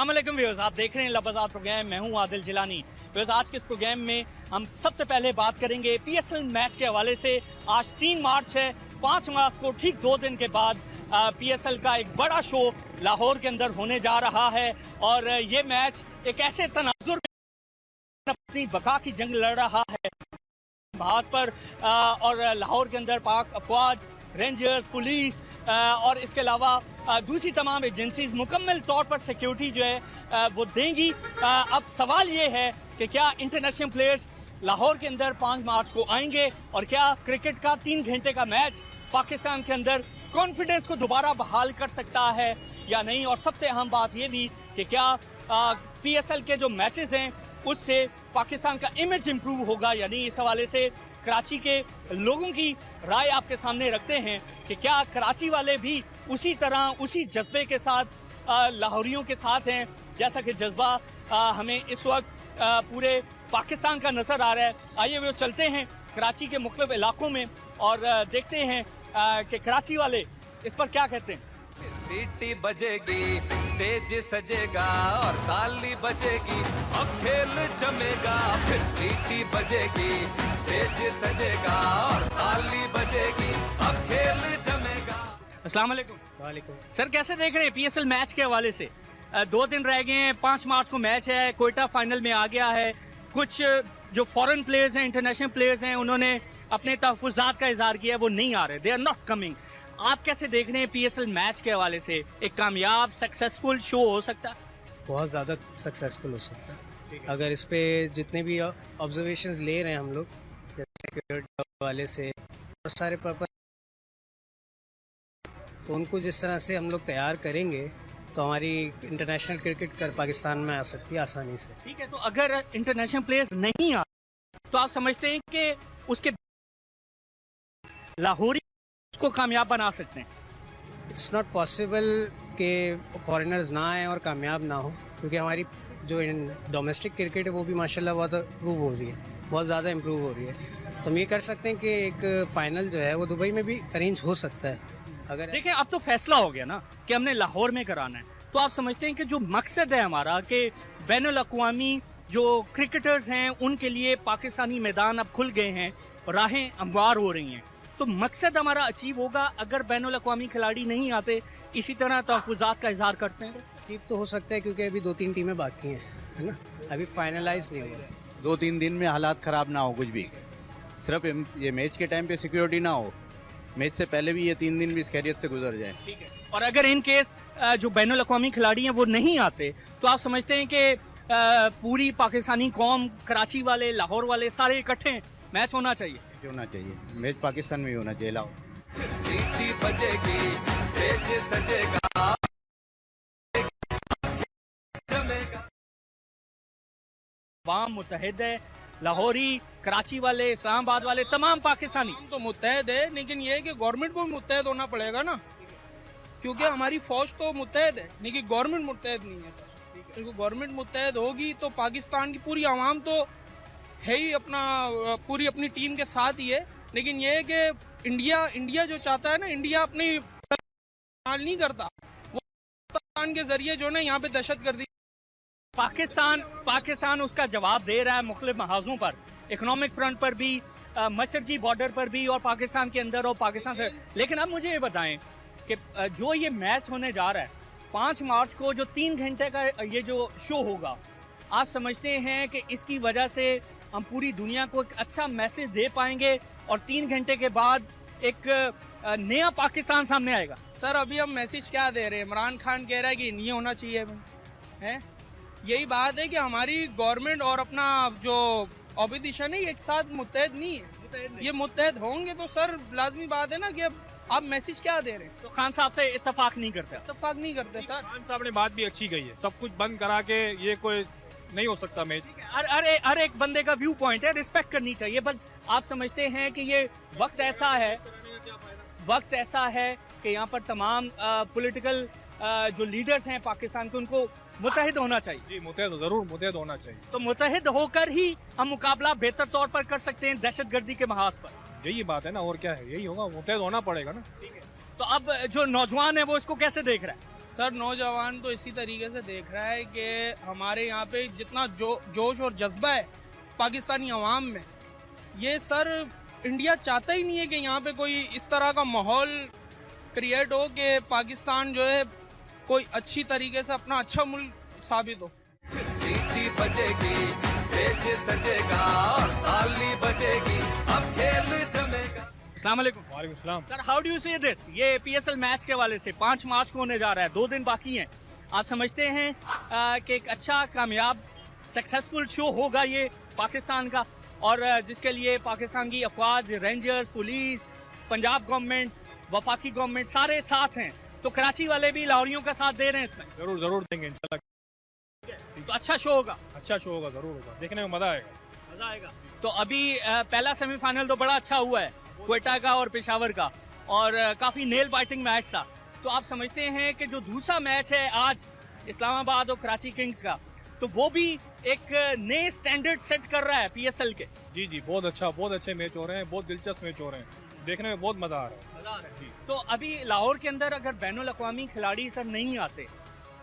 अस्सलाम वालेकुम व्यूअर्स, आप देख रहे हैं लबज़ात प्रोग्राम। मैं हूं आदिल जिलानी। व्यूअर्स, आज के इस प्रोग्राम में हम सबसे पहले बात करेंगे पीएसएल मैच के हवाले से। आज 3 मार्च है, 5 मार्च को ठीक 2 दिन के बाद पीएसएल का एक बड़ा शो लाहौर के अंदर होने जा रहा है और ये मैच एक ऐसे तनाजुर में अपनी बका की जंग लड़ रहा है बहास पर और लाहौर के अंदर पाक अफवाज, रेंजर्स, पुलिस और इसके अलावा दूसरी तमाम एजेंसीज मुकम्मल तौर पर सिक्योरिटी जो है वो देंगी। अब सवाल ये है कि क्या इंटरनेशनल प्लेयर्स लाहौर के अंदर 5 मार्च को आएंगे और क्या क्रिकेट का 3 घंटे का मैच पाकिस्तान के अंदर कॉन्फिडेंस को दोबारा बहाल कर सकता है या नहीं। और सबसे अहम बात ये भी कि क्या पीएसएल के जो मैचेस हैं उससे पाकिस्तान का इमेज इम्प्रूव होगा या नहीं। इस हवाले से कराची के लोगों की राय आपके सामने रखते हैं कि क्या कराची वाले भी उसी तरह उसी जज्बे के साथ लाहौरियों के साथ हैं जैसा कि जज्बा हमें इस वक्त पूरे पाकिस्तान का नज़र आ रहा है। आइए वो चलते हैं कराची के मुख्तलिफ इलाकों में और देखते हैं कि कराची वाले इस पर क्या कहते हैं। सीटी बजेगी, स्टेज सजेगा और ताली बजेगी, अब खेल जमेगा। फिर सीटी बजेगी, स्टेज सजेगा और ताली बजेगी, अब खेल जमेगा। अस्सलाम वालेकुम। वालेकुम। सर, कैसे देख रहे हैं पीएसएल मैच के हवाले से? 2 दिन रह गए हैं, 5 मार्च को मैच है, क्वार्टर फाइनल में आ गया है। कुछ जो फॉरेन प्लेयर्स हैं, इंटरनेशनल प्लेयर्स हैं, उन्होंने अपने तहफ़्फ़ुज़ात का इज़हार किया है, वो नहीं आ रहे, दे आर नॉट कमिंग। आप कैसे देख रहे हैं पीएसएल मैच के हवाले से? एक कामयाब सक्सेसफुल शो हो सकता है? बहुत ज़्यादा सक्सेसफुल हो सकता है अगर इस पे जितने भी ऑब्जर्वेशंस ले रहे हैं हम लोग, जैसे सिक्योरिटी हवाले से बहुत सारे पर्पस, तो उनको जिस तरह से हम लोग तैयार करेंगे तो हमारी इंटरनेशनल क्रिकेट कर पाकिस्तान में आ सकती है आसानी से। ठीक है, तो अगर इंटरनेशनल प्लेयर्स नहीं आ तो आप समझते हैं कि उसके लाहौरी उसको कामयाब बना सकते हैं? इट्स नॉट पॉसिबल कि फॉरेनर्स ना आए और कामयाब ना हो, क्योंकि हमारी जो डोमेस्टिक क्रिकेट है वो भी माशाल्लाह बहुत इम्प्रूव हो रही है, बहुत ज़्यादा इम्प्रूव हो रही है। तो हम ये कर सकते हैं कि एक फ़ाइनल जो है वो दुबई में भी अरेंज हो सकता है। अगर देखिए, अब तो फैसला हो गया ना कि हमने लाहौर में कराना है, तो आप समझते हैं कि जो मकसद है हमारा कि बैनुल अक़वामी जो क्रिकेटर्स हैं उनके लिए पाकिस्तानी मैदान अब खुल गए हैं, राहें हमवार हो रही हैं, तो मकसद हमारा अचीव होगा अगर बैनुल अक़वामी खिलाड़ी नहीं आते, इसी तरह तहफ़्फ़ुज़ात का इज़हार करते हैं? अचीव तो हो सकता है, क्योंकि अभी 2-3 टीमें बाकी हैं, है ना, अभी फाइनलाइज नहीं हुआ। 2-3 दिन में हालात ख़राब ना हो कुछ भी, सिर्फ ये मैच के टाइम पे सिक्योरिटी ना हो, मैच से पहले भी ये 3 दिन भी इस खैरियत से गुजर जाए। ठीक है। और अगर इन केस जो बैनुल अक़वामी खिलाड़ी हैं वो नहीं आते, तो आप समझते हैं कि पूरी पाकिस्तानी कौम, कराची वाले, लाहौर वाले सारे इकट्ठे मैच होना चाहिए? होना चाहिए, मैच पाकिस्तान में ही होना चाहिए। लाओ फिर सीटी बजेगी, स्टेज सजेगा, जमेगा। अवाम मुत्तहिद है, लाहौरी, कराची वाले, इस्लामाबाद वाले, तमाम पाकिस्तानी। हम तो मुत्तहद है, लेकिन ये है कि गवर्नमेंट को भी मुत्तहद होना पड़ेगा ना, क्योंकि हमारी फौज तो मुत्तहद है, लेकिन गवर्नमेंट मुत्तहद नहीं है सर। क्योंकि गवर्नमेंट मुत्तहद होगी तो पाकिस्तान की पूरी आवाम तो है ही अपना पूरी अपनी टीम के साथ ही है। लेकिन ये है कि इंडिया जो चाहता है ना, इंडिया अपनी इस्तेमाल नहीं करता, वो पाकिस्तान के जरिए जो ना यहाँ पे दहशतगर्दी। पाकिस्तान उसका जवाब दे रहा है मुख्तलिफ महाजों पर, इकोनॉमिक फ्रंट पर भी, मशरकी बॉर्डर पर भी, और पाकिस्तान के अंदर और पाकिस्तान से। लेकिन अब मुझे ये बताएं कि जो ये मैच होने जा रहा है 5 मार्च को, जो 3 घंटे का ये जो शो होगा, आप समझते हैं कि इसकी वजह से हम पूरी दुनिया को एक अच्छा मैसेज दे पाएंगे और 3 घंटे के बाद एक नया पाकिस्तान सामने आएगा? सर, अभी हम मैसेज क्या दे रहे हैं? इमरान खान कह रहा है कि नहीं होना चाहिए है। यही बात है कि हमारी गवर्नमेंट और अपना जो ऑपोजिशन है एक साथ मुत्तहद नहीं है। ये मुत्तहद होंगे तो सर लाजमी बात है ना कि अब आप मैसेज क्या दे रहे हैं? तो खान साहब से इत्तेफाक नहीं करते? इत्तेफाक नहीं करते सर। खान साहब ने बात भी अच्छी कही है, सब कुछ बंद करा के ये कोई नहीं हो सकता मैच। हर एक बंदे का व्यू पॉइंट है, रिस्पेक्ट करनी चाहिए, बट आप समझते हैं कि ये वक्त ऐसा है कि यहाँ पर तमाम पॉलिटिकल जो लीडर्स हैं पाकिस्तान के, उनको मुत्तहिद होना चाहिए? जी, मुत्तहिद ज़रूर मुत्तहिद होना चाहिए। तो मुत्तहिद होकर ही हम मुकाबला बेहतर तौर पर कर सकते हैं दहशतगर्दी के महाज पर। यही बात है ना, और क्या है, यही होगा, मुत्तहिद होना पड़ेगा ना। ठीक है, तो अब जो नौजवान है वो इसको कैसे देख रहा है? सर नौजवान तो इसी तरीके से देख रहा है कि हमारे यहाँ पे जितना जोश और जज्बा है पाकिस्तानी अवाम में, ये सर इंडिया चाहता ही नहीं है कि यहाँ पे कोई इस तरह का माहौल क्रिएट हो कि पाकिस्तान जो है कोई अच्छी तरीके से अपना अच्छा मुल्क साबित हो। सीटी बजेगी, स्टेज सजेगा और ताली बजेगी, अब खेल जमेगा। अस्सलाम वालेकुम। वालेकुम सलाम। Sir how do you see this? ये पीएसएल मैच के हवाले से 5 मार्च को होने जा रहा है, 2 दिन बाकी हैं। आप समझते हैं कि एक अच्छा कामयाब सक्सेसफुल शो होगा ये पाकिस्तान का, और जिसके लिए पाकिस्तान की अफवाज, रेंजर्स, पुलिस, पंजाब गवर्नमेंट, वफाकी गवर्नमेंट सारे साथ हैं, तो कराची वाले भी लाहौरियों का साथ दे रहे हैं इसमें? जरूर जरूर देंगे इंशाल्लाह। तो अच्छा शो होगा, अच्छा शो होगा, जरूर होगा, देखने में मजा आएगा। मजा आएगा। तो अभी पहला सेमीफाइनल तो बड़ा अच्छा हुआ है क्वेटा का और पेशावर का, और काफ़ी नेल बाइटिंग मैच था। तो आप समझते हैं कि जो दूसरा मैच है आज इस्लामाबाद और कराची किंग्स का, तो वो भी एक नए स्टैंडर्ड सेट कर रहा है पीएसएल के? जी जी, बहुत अच्छा, बहुत अच्छे मैच हो रहे हैं, बहुत दिलचस्प मैच हो रहे हैं, देखने में बहुत मजा आ रहा है। मजा आ रहा है जी। तो अभी लाहौर के अंदर अगर बैनुल अक़वामी खिलाड़ी सर नहीं आते,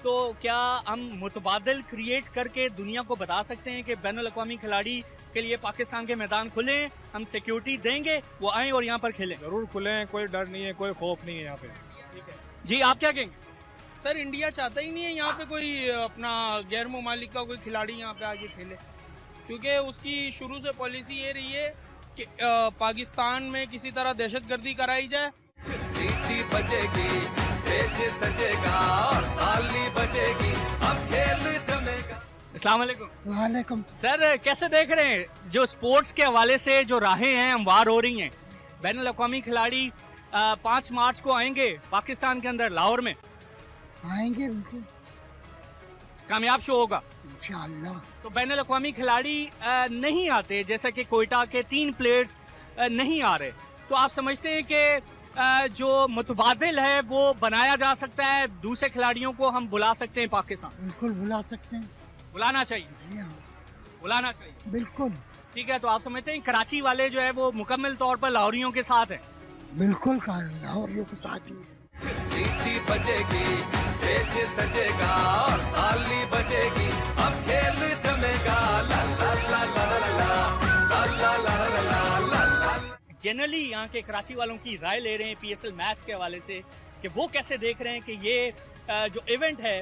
तो क्या हम मुतबादिल क्रिएट करके दुनिया को बता सकते हैं कि बैनुल अक़वामी खिलाड़ी के लिए पाकिस्तान के मैदान खुले हैं, हम सिक्योरिटी देंगे, वो आएँ और यहाँ पर खेलें? जरूर खुले हैं, कोई डर नहीं है, कोई खौफ नहीं है यहाँ पे। जी आप क्या कहेंगे? सर इंडिया चाहता ही नहीं है यहाँ पे कोई अपना गैर मुमालिक का कोई खिलाड़ी यहाँ पे आके खेले, क्योंकि उसकी शुरू से पॉलिसी ये रही है कि पाकिस्तान में किसी तरह दहशतगर्दी कराई जाए। सीटी बजेगी, स्टेज सजेगा और ताली बजेगी, अब खेल जमेगा। अस्सलाम वालेकुम। वालेकुम। सर कैसे देख रहे हैं जो स्पोर्ट्स के हवाले से जो राहें हैं हमवार हो रही हैं? बैनुल अक़वामी खिलाड़ी 5 मार्च को आएंगे पाकिस्तान के अंदर लाहौर में, आएंगे बिल्कुल कामयाब शो होगा इंशाअल्लाह। तो बैनुल अक़वामी खिलाड़ी नहीं आते, जैसे कि कोयटा के 3 प्लेयर्स नहीं आ रहे, तो आप समझते हैं कि जो मुतबादिल है वो बनाया जा सकता है, दूसरे खिलाड़ियों को हम बुला सकते हैं पाकिस्तान? बिल्कुल बुला सकते हैं। बुलाना चाहिए, जी हाँ, बुलाना चाहिए। बिल्कुल ठीक है, तो आप समझते हैं कराची वाले जो है वो मुकम्मल तौर पर लाहौरियों के साथ हैं? बिल्कुल लाहौरियों के साथ ही है। सीटी बजेगी, स्टेज सजेगा और ताली बजेगी, अब खेल जमेगा। ला ला ला ला ला ला ला ला ला ला ला। जनरली यहाँ के कराची वालों की राय ले रहे हैं पीएसएल मैच के हवाले से कि वो कैसे देख रहे हैं कि ये जो इवेंट है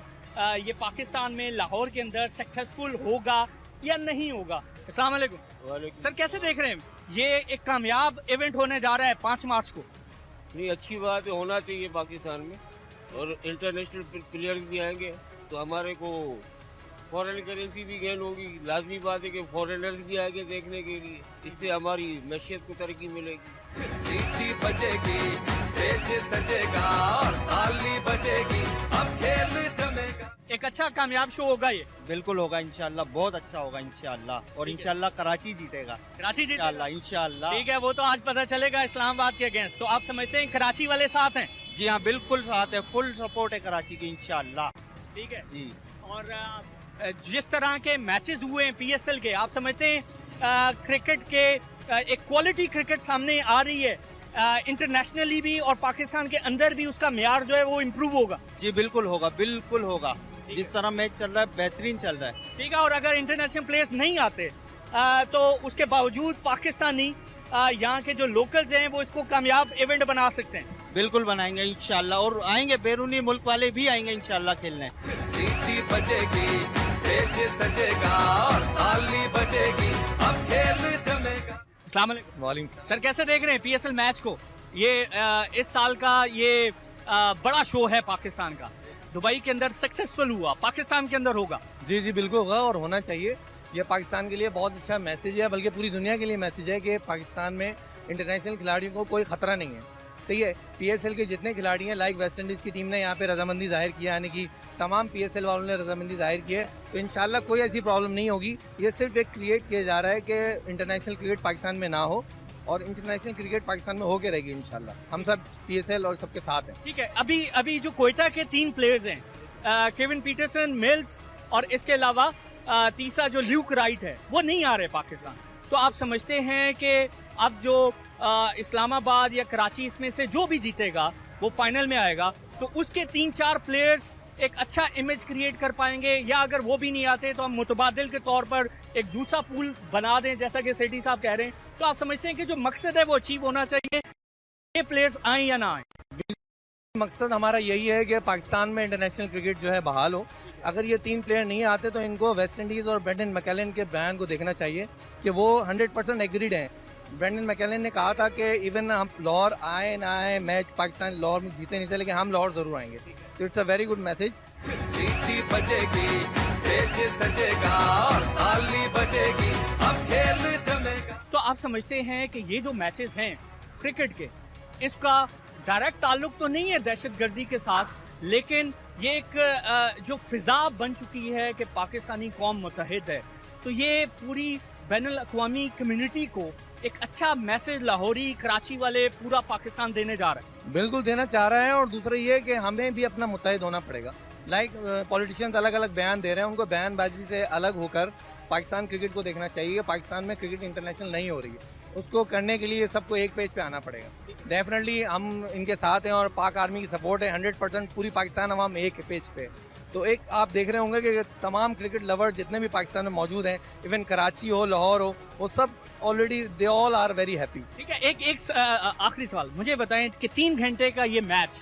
ये पाकिस्तान में लाहौर के अंदर सक्सेसफुल होगा या नहीं होगा? अस्सलाम वालेकुम। सर कैसे देख रहे हैं ये एक कामयाब इवेंट होने जा रहा है 5 मार्च को? नहीं, अच्छी बात है, होना चाहिए पाकिस्तान में, और इंटरनेशनल प्लेयर्स भी आएंगे तो हमारे को फॉरेन करेंसी भी गेन होगी। लाजमी बात है कि फॉरेनर्स भी आएंगे देखने के लिए, इससे हमारी मैशियत को तरक्की मिलेगी। सीटी बजेगी, स्टेज सजेगा और ताली बजेगी, अब खेल जमेगा। एक अच्छा कामयाब शो होगा ये? बिल्कुल होगा इंशाल्लाह, बहुत अच्छा होगा इंशाल्लाह, और इंशाल्लाह कराची जीतेगा। कराची जीतेगा इंशाल्लाह। ठीक है, वो तो आज पता चलेगा इस्लामाबाद के अगेंस्ट। तो आप समझते हैं कराची वाले साथ हैं? जी हाँ, बिल्कुल साथ है, फुल सपोर्ट है कराची की इंशाल्लाह। ठीक है जी। और जिस तरह के मैचेस हुए हैं पीएसएल के, आप समझते हैं क्रिकेट के एक क्वालिटी क्रिकेट सामने आ रही है इंटरनेशनली भी, और पाकिस्तान के अंदर भी उसका मेयार जो है वो इम्प्रूव होगा? जी बिल्कुल होगा, बिल्कुल होगा। जिस तरह मैच चल रहा है बेहतरीन चल रहा है। ठीक है, और अगर इंटरनेशनल प्लेयर्स नहीं आते तो उसके बावजूद पाकिस्तानी यहाँ के जो लोकल्स हैं वो इसको कामयाब इवेंट बना सकते हैं? बिल्कुल बनाएंगे इंशाल्लाह, और आएंगे बैरूनी मुल्क वाले भी आएंगे इंशाल्लाह खेलने। सीटी बजेगी, स्टेज सजेगा और ताली बजेगी, अब खेल जमेगा। अस्सलाम वालेकुम। वालेकुम। सर कैसे देख रहे हैं पीएसएल मैच को? ये इस साल का ये बड़ा शो है पाकिस्तान का, दुबई के अंदर सक्सेसफुल हुआ, पाकिस्तान के अंदर होगा? जी जी बिल्कुल होगा, और होना चाहिए। ये पाकिस्तान के लिए बहुत अच्छा मैसेज है, बल्कि पूरी दुनिया के लिए मैसेज है कि पाकिस्तान में इंटरनेशनल खिलाड़ियों को कोई ख़तरा नहीं है। सही है, पीएसएल के जितने खिलाड़ी हैं, लाइक वेस्ट इंडीज़ की टीम ने यहाँ पे रजामंदी जाहिर किया, यानी कि तमाम पीएसएल वालों ने रजामंदी जाहिर की है, तो इंशाल्लाह कोई ऐसी प्रॉब्लम नहीं होगी। ये सिर्फ एक क्रिएट किया जा रहा है कि इंटरनेशनल क्रिकेट पाकिस्तान में ना हो, और इंटरनेशनल क्रिकेट पाकिस्तान में होके रहेगी इंशाल्लाह। हम सब पीएसएल और सबके साथ हैं। ठीक है, अभी जो कोयटा के 3 प्लेयर्स हैं, केविन पीटरसन, मिल्स, और इसके अलावा तीसरा जो ल्यूक राइट है, वो नहीं आ रहे पाकिस्तान, तो आप समझते हैं कि अब जो इस्लामाबाद या कराची इसमें से जो भी जीतेगा वो फाइनल में आएगा, تو اس کے 3-4 پلیئرز ایک اچھا امیج کریٹ کر پائیں گے، یا اگر وہ بھی نہیں آتے تو ہم متبادل کے طور پر ایک دوسرا پول بنا دیں جیسا کہ سیٹھی صاحب کہہ رہے ہیں؟ تو آپ سمجھتے ہیں کہ جو مقصد ہے وہ اچیو ہونا چاہیے، یہ پلیئرز آئیں یا نہ آئیں؟ مقصد ہمارا یہی ہے کہ پاکستان میں انٹرنیشنل کرکٹ جو ہے بحال ہو. اگر یہ 3 پلیئر نہیں آتے تو ان کو ویسٹ انڈیز اور برینڈن میکیلن کے بیان کو دیکھنا چاہیے کہ وہ 100% ایگریڈ ہیں. برینڈن میکیلن نے کہا تھا کہ ایون ہم لاہور آئے نہ آئے میچ پاکستان لاہور میں جیتے نہیں تھے، لیکن ہم لاہور ضرور آئیں گے. تو it's a very good message. سیٹی بجے گی، اسٹیج سجے گا اور تالی بجے گی، اب کھیل جمے گا. تو آپ سمجھتے ہیں کہ یہ جو میچز ہیں کرکٹ کے، اس کا ڈائریکٹ تعلق تو نہیں ہے دہشت گردی کے ساتھ، لیکن یہ ایک جو فضا بن چکی ہے کہ پاکستانی قوم متحد ہے، تو یہ پوری بین الاقوامی کمیونٹی کو ایک اچھا میسج لاہوری کراچی والے پورا پاکستان دینے جا رہا ہے. بالکل دینا چاہ رہا ہے. اور دوسرا یہ کہ ہمیں بھی اپنا متحد ہونا پڑے گا. لائک پولیٹیشینز الگ الگ بیان دے رہے ہیں، ان کو بیان بازی سے الگ ہو کر پاکستان کرکٹ کو دیکھنا چاہیے کہ پاکستان میں کرکٹ انٹرنیشنل نہیں ہو رہی ہے. اس کو کرنے کے لیے سب کو ایک پیج پہ آنا پڑے گا. ڈیفینیٹلی ہم ان کے ساتھ ہیں اور پاک آرمی کی سپورٹ ہے 100%. پوری پاکستان عوام ایک پیج پہ. تو ایک آپ دیکھ رہے ہوں گے کہ تمام کرکٹ لور جتنے بھی پاکستان میں موجود ہیں، ایون کراچی ہو لاہور ہو، وہ سب already they all are very happy. ٹھیک ہے، ایک آخری سوال مجھے بتائیں کہ 3 گھنٹے کا یہ میچ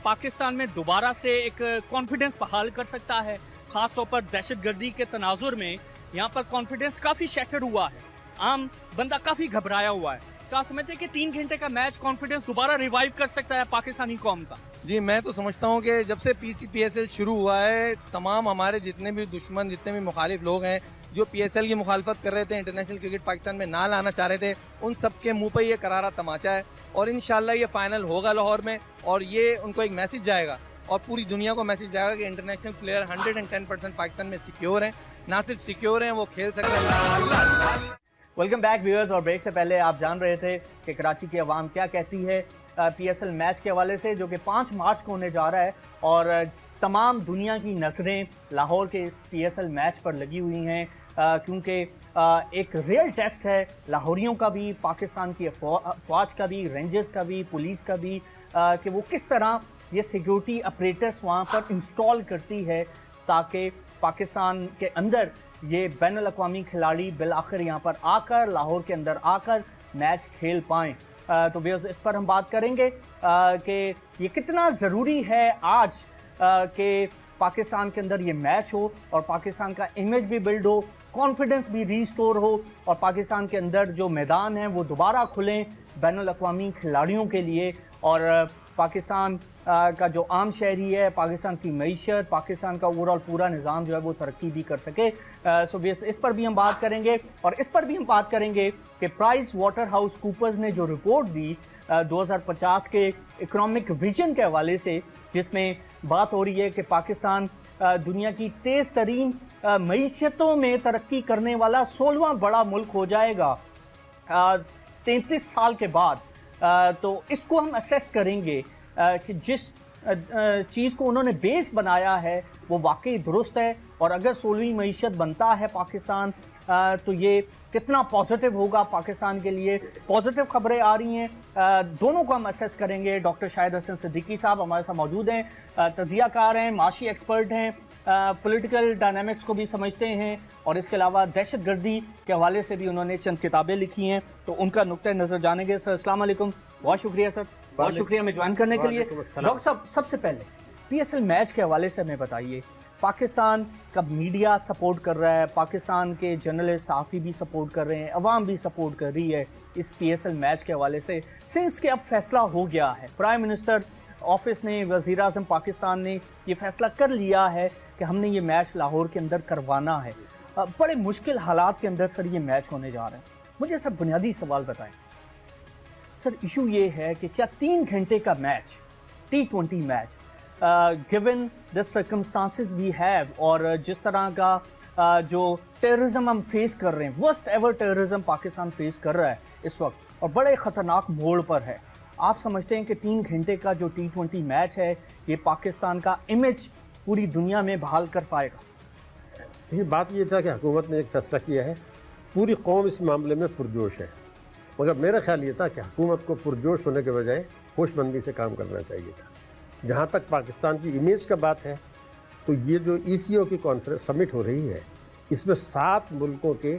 پاکستان میں دوبارہ سے ایک کانفیڈنس بحال کر سکتا ہے؟ خاص طور پر دہشت گردی کے تناظر میں یہاں پر کانفیڈنس کافی شیٹر ہوا ہے، عام بندہ کافی گھبرایا ہوا ہے. تو آپ سمجھتے ہیں کہ 3 گھنٹے کا میچ کانفیڈنس دوبارہ ریوائیو کر سکتا ہے پاکستانی قوم کا؟ جی میں تو سمجھتا ہوں کہ جب سے PSL شروع ہوا ہے، تمام ہمارے جتنے بھی دشمن، جتنے بھی مخالف لوگ ہیں جو PSL کی مخالفت کر رہے تھے، انٹرنیشنل کرکٹ پاکستان میں نہ لانا چاہ رہے تھے، ان سب کے منہ پہ یہ کرارا تماچا ہے. اور انشاءاللہ یہ فائنل ہوگا لاہور میں، اور یہ ان کو ایک میسج جائے گا اور پوری دنیا کو میسج جائے گا کہ انٹرنیشنل پلیئر 110% پاکستان میں سیکیور ہیں. نہ صرف سیکیور ہیں، وہ کھیل سکتے ہیں. Welcome back viewers. اور بریک سے پہلے آپ جان رہے تھے کہ کراچی کی عوام کیا کہتی ہے PSL میچ کے حوالے سے، جو کہ 5 مارچ کو ہونے جا رہا ہے، اور تمام دنیا کی نظریں لاہور کے اس PSL میچ پر لگی ہوئی ہیں، کیونکہ ایک ریئل ٹیسٹ ہے لاہوریوں کا بھی، پاکستان کی افواج کا بھی، رینجرز کا بھی، پولیس کا بھی، کہ وہ کس طرح یہ سیکیورٹی اپریٹس وہاں پر انسٹال کرتی ہے تاکہ پاکستان کے اندر یہ بین الاقوامی کھلاڑی بالآخر یہاں پر آ کر، لاہور کے اندر آ کر میچ کھیل پائیں. تو اس پر ہم بات کریں گے کہ یہ کتنا ضروری ہے آج کہ پاکستان کے اندر یہ میچ ہو اور پاکستان کا امیج بھی بلڈ ہو، کانفیڈنس بھی ریسٹور ہو، اور پاکستان کے اندر جو میدان ہیں وہ دوبارہ کھلیں بین الاقوامی کھلاڑیوں کے لیے، اور پاکستان کا جو عام شہری ہے، پاکستان کی معیشت، پاکستان کا اوور آل پورا نظام جو ہے وہ ترقی بھی کر سکے. سو اس پر بھی ہم بات کریں گے، اور اس پر بھی ہم بات کریں گے کہ پرائس واٹر ہاؤس کوپرز نے جو رپورٹ دی 2050 کے اکنامک ویژن کے حوالے سے، جس میں بات ہو رہی ہے کہ پاکستان دنیا کی تیز ترین معیشتوں میں ترقی کرنے والا 16واں بڑا ملک ہو جائے گا 33 سال کے بعد. تو اس کو ہم اسیس کریں گے کہ جس چیز کو انہوں نے بیس بنایا ہے وہ واقعی درست ہے، اور اگر 16ویں معیشت بنتا ہے پاکستان تو یہ کتنا پازیٹیو ہوگا پاکستان کے لیے. پازیٹیو خبریں آ رہی ہیں، دونوں کو ہم اسیس کریں گے. ڈاکٹر شاہد حسن صدیقی صاحب ہمارے ساتھ موجود ہیں، تجزیہ کار ہیں، معاشی ایکسپرٹ ہیں، پولیٹیکل ڈائنامکس کو بھی سمجھتے ہیں، اور اس کے علاوہ دہشت گردی کے حوالے سے بھی انہوں نے چند کتابیں لکھی ہیں، تو ان کا نقطۂ نظر جانیں گے. سر السلام علیکم، بہت شکریہ سر، بہت شکریہ ہمیں جوائن کرنے کے لیے. ڈاکٹر صاحب سب سے پہلے PSL میچ کے حوالے سے ہمیں بتائیے، پاکستان کا میڈیا سپورٹ کر رہا ہے، پاکستان کے جرنلسٹ صحافی بھی سپورٹ کر رہے ہیں، عوام بھی سپورٹ کر رہی ہے اس PSL میچ کے حوالے سے، سنس کہ اب فیصلہ ہو گیا ہے، پرائم منسٹر آفس نے، وزیر اعظم پاکستان نے یہ فیصلہ کر لیا ہے کہ ہم نے یہ میچ لاہور کے اندر کروانا ہے. بڑے مشکل حالات کے اندر سر یہ میچ ہونے جا رہا ہے. مجھے سر بنیادی سوال بتائیں سر، ایشو یہ ہے کہ کیا 3 گھنٹے کا match T20 match given the circumstances we have، اور جس طرح کا جو ٹیررزم ہم فیس کر رہے ہیں، worst ever terrorism Pakistan face کر رہا ہے اس وقت اور بڑے خطرناک موڑ پر ہے، آپ سمجھتے ہیں کہ 3 گھنٹے کا جو T20 میچ ہے یہ پاکستان کا امیج پوری دنیا میں بحال کر پائے گا؟ یہ بات یہ تھا کہ حکومت نے ایک فیصلہ کیا ہے، پوری قوم اس معاملے میں پرجوش ہے، مگر میرا خیال یہ تھا کہ حکومت کو پرجوش ہونے کے بجائے ہوش مندی سے کام کرنا چاہیے تھا. جہاں تک پاکستان کی امیج کا بات ہے تو یہ جو ECO کی کانفرنس سمٹ ہو رہی ہے اس میں 7 ملکوں کے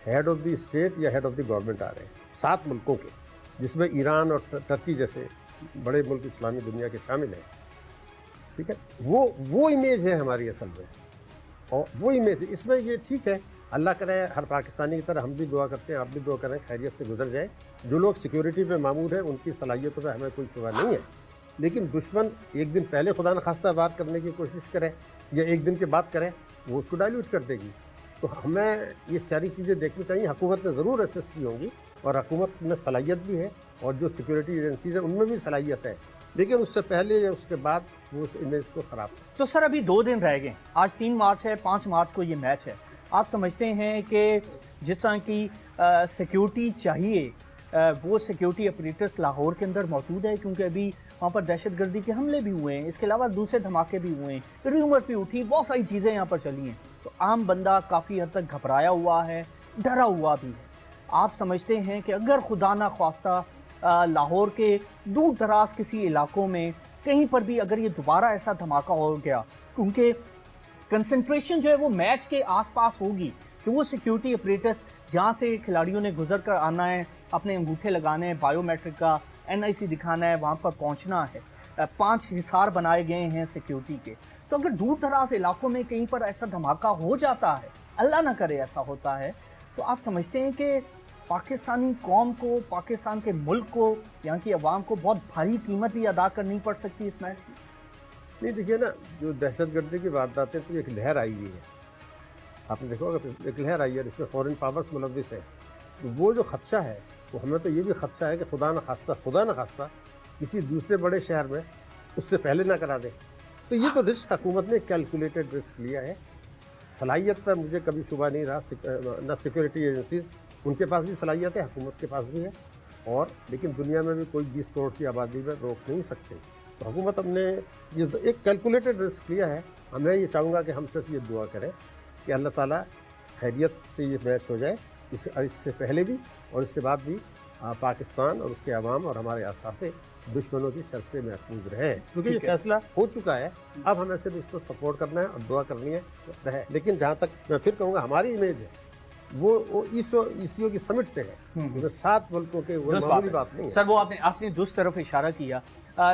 ہیڈ آف دی اسٹیٹ یا ہیڈ آف دی گورنمنٹ آ رہے ہیں، 7 ملکوں کے، جس میں ایران اور ٹرکی جیسے بڑے ملک اسلامی دنیا کے شامل ہیں، ٹھیک ہے۔ وہ امیج ہے ہماری اصل میں، اور وہ امیج اس میں یہ ٹھیک ہے، اللہ کرے ہر پاکستانی کی طرح ہم بھی دعا کرتے ہیں، آپ بھی دعا کریں خیریت سے گزر جائے۔ جو لوگ سیکیورٹی پہ معمور ہیں ان کی صلاحیتوں پہ ہمیں کوئی شبہ نہیں ہے، لیکن دشمن ایک دن پہلے خدا نخواستہ بات کرنے کی کوشش کرے یا ایک دن کے بعد کرے، وہ اس کو ڈائلیوٹ کر دے گی۔ تو ہمیں یہ ساری چیزیں دیکھنی چاہیے۔ حکومت نے ضرور اسس کی ہوں گی اور حکومت میں صلاحیت بھی ہے اور جو سیکیورٹی ایجنسیز ہیں ان میں بھی صلاحیت ہے، لیکن اس سے پہلے یا اس کے بعد وہ اس امیج کو خراب کر۔ تو سر ابھی 2 دن رہ گئے، آج 3 مارچ ہے، 5 مارچ کو یہ میچ ہے۔ آپ سمجھتے ہیں کہ جس طرح کی سیکیورٹی چاہیے وہ سیکیورٹی اپریٹرز لاہور کے اندر موجود ہے؟ کیونکہ ابھی وہاں پر دہشت گردی کے حملے بھی ہوئے ہیں، اس کے علاوہ دوسرے دھماکے بھی ہوئے ہیں، ریومرز بھی اٹھی، بہت ساری چیزیں یہاں پر چلی ہیں، تو عام بندہ کافی حد تک گھبرایا ہوا ہے، ڈرا ہوا بھی ہے۔ آپ سمجھتے ہیں کہ اگر خدا نہ خواستہ لاہور کے دور دراز کسی علاقوں میں کہیں پر بھی اگر یہ دوبارہ ایسا دھماکہ ہو گیا، کیونکہ کنسنٹریشن جو ہے وہ میچ کے آس پاس ہوگی کہ وہ سیکیورٹی اپریٹرز جہاں سے کھلاڑیوں نے گزر کر آنا ہے، اپنے انگوٹھے لگانے ہیں، بایو میٹرک کا NIC دکھانا ہے، وہاں پر پہنچنا ہے، 5 حصار بنائے گئے ہیں سیکیورٹی کے، تو اگر دور دراز علاقوں میں کہیں پر ایسا دھماکہ ہو جاتا ہے، اللہ نہ کرے ایسا ہوتا ہے، تو آپ سمجھتے ہیں کہ پاکستانی قوم کو، پاکستان کے ملک کو، یہاں کی عوام کو بہت بھاری قیمت بھی ادا کرنی پڑ سکتی ہے اس میچ کی؟ نہیں دیکھیے نا، جو دہشت گردی کی وارداتیں تو ایک لہر آئی ہوئی ہے، آپ نے دیکھا ہوگا ایک لہر آئی ہے جس میں فورن پاورز ملوث ہے، تو وہ جو خدشہ ہے وہ ہمیں تو یہ بھی خدشہ ہے کہ خدا نہ خواستہ کسی دوسرے بڑے شہر میں اس سے پہلے نہ کرا دے۔ تو یہ تو رسک حکومت نے کیلکولیٹڈ رسک لیا ہے۔ صلاحیت پر مجھے کبھی شبہ نہیں رہا، نہ سیکیورٹی ایجنسیز ان کے پاس بھی صلاحیت ہے، حکومت کے پاس بھی ہے، اور لیکن دنیا میں بھی کوئی 20 کروڑ کی آبادی میں روک نہیں سکتے۔ تو حکومت نے یہ ایک کیلکولیٹڈ رسک لیا ہے۔ میں یہ چاہوں گا کہ ہم صرف یہ دعا کریں کہ اللہ تعالیٰ خیریت سے یہ میچ ہو جائے، اس سے پہلے بھی اور اس کے بعد بھی پاکستان اور اس کے عوام اور ہمارے اثاثے دشمنوں کی شر سے محفوظ رہیں، کیونکہ یہ فیصلہ ہو چکا ہے۔ اب ہمیں صرف اس کو سپورٹ کرنا ہے اور دعا کرنی ہے۔ لیکن جہاں تک میں پھر کہوں گا ہماری امیج ہے وہ ECO کی سمٹ سے ہے، 7 ملکوں کے، وہ معمولی بات نہیں ہے۔ سر وہ آپ نے دوسری طرف اشارہ کیا،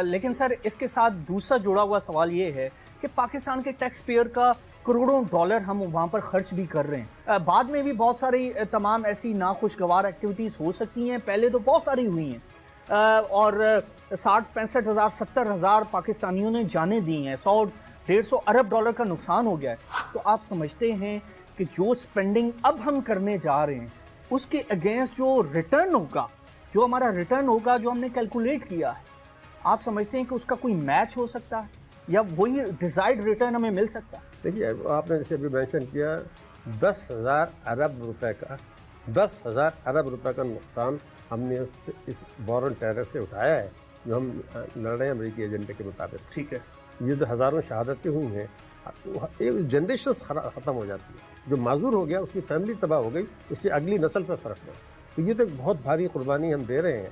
لیکن سر اس کے ساتھ دوسرا جڑا ہوا سوال یہ ہے کہ پاکستان کے ٹیکس پیئر کا کروڑوں ڈالر ہم وہاں پر خرچ بھی کر رہے ہیں، بعد میں بھی بہت ساری تمام ایسی ناخوشگوار ایکٹیویٹیز ہو سکتی ہیں، پہلے تو بہت ساری ہوئی ہیں، اور 60-65 ہزار 70 ہزار پاکستانیوں نے جانیں دی ہیں، 100-150 ارب ڈالر کا نقصان ہو گیا ہے۔ تو آپ سمجھتے ہیں کہ جو سپینڈنگ اب ہم کرنے جا رہے ہیں اس کے اگینسٹ جو ریٹرن ہوگا، جو ہمارا ریٹرن ہوگا جو ہم نے کیلکولیٹ کیا ہے، آپ سمجھتے ہیں کہ اس کا کوئی میچ ہو سکتا ہے یا وہی ڈیزائرڈ ریٹرن ہمیں مل سکتا ہے؟ دیکھیے آپ نے جیسے ابھی مینشن کیا 10,000 ارب روپے کا 10,000 ارب روپے کا نقصان ہم نے اس وار آن ٹیرر سے اٹھایا ہے جو ہم لڑ رہے ہیں امریکی ایجنڈے کے مطابق۔ ٹھیک ہے، یہ جو ہزاروں شہادتیں ہوئی ہیں، ایک جنریشن ختم ہو جاتی ہے، جو معذور ہو گیا اس کی فیملی تباہ ہو گئی، اس سے اگلی نسل پر فرق پڑا، تو یہ تو ایک بہت بھاری قربانی ہم دے رہے ہیں۔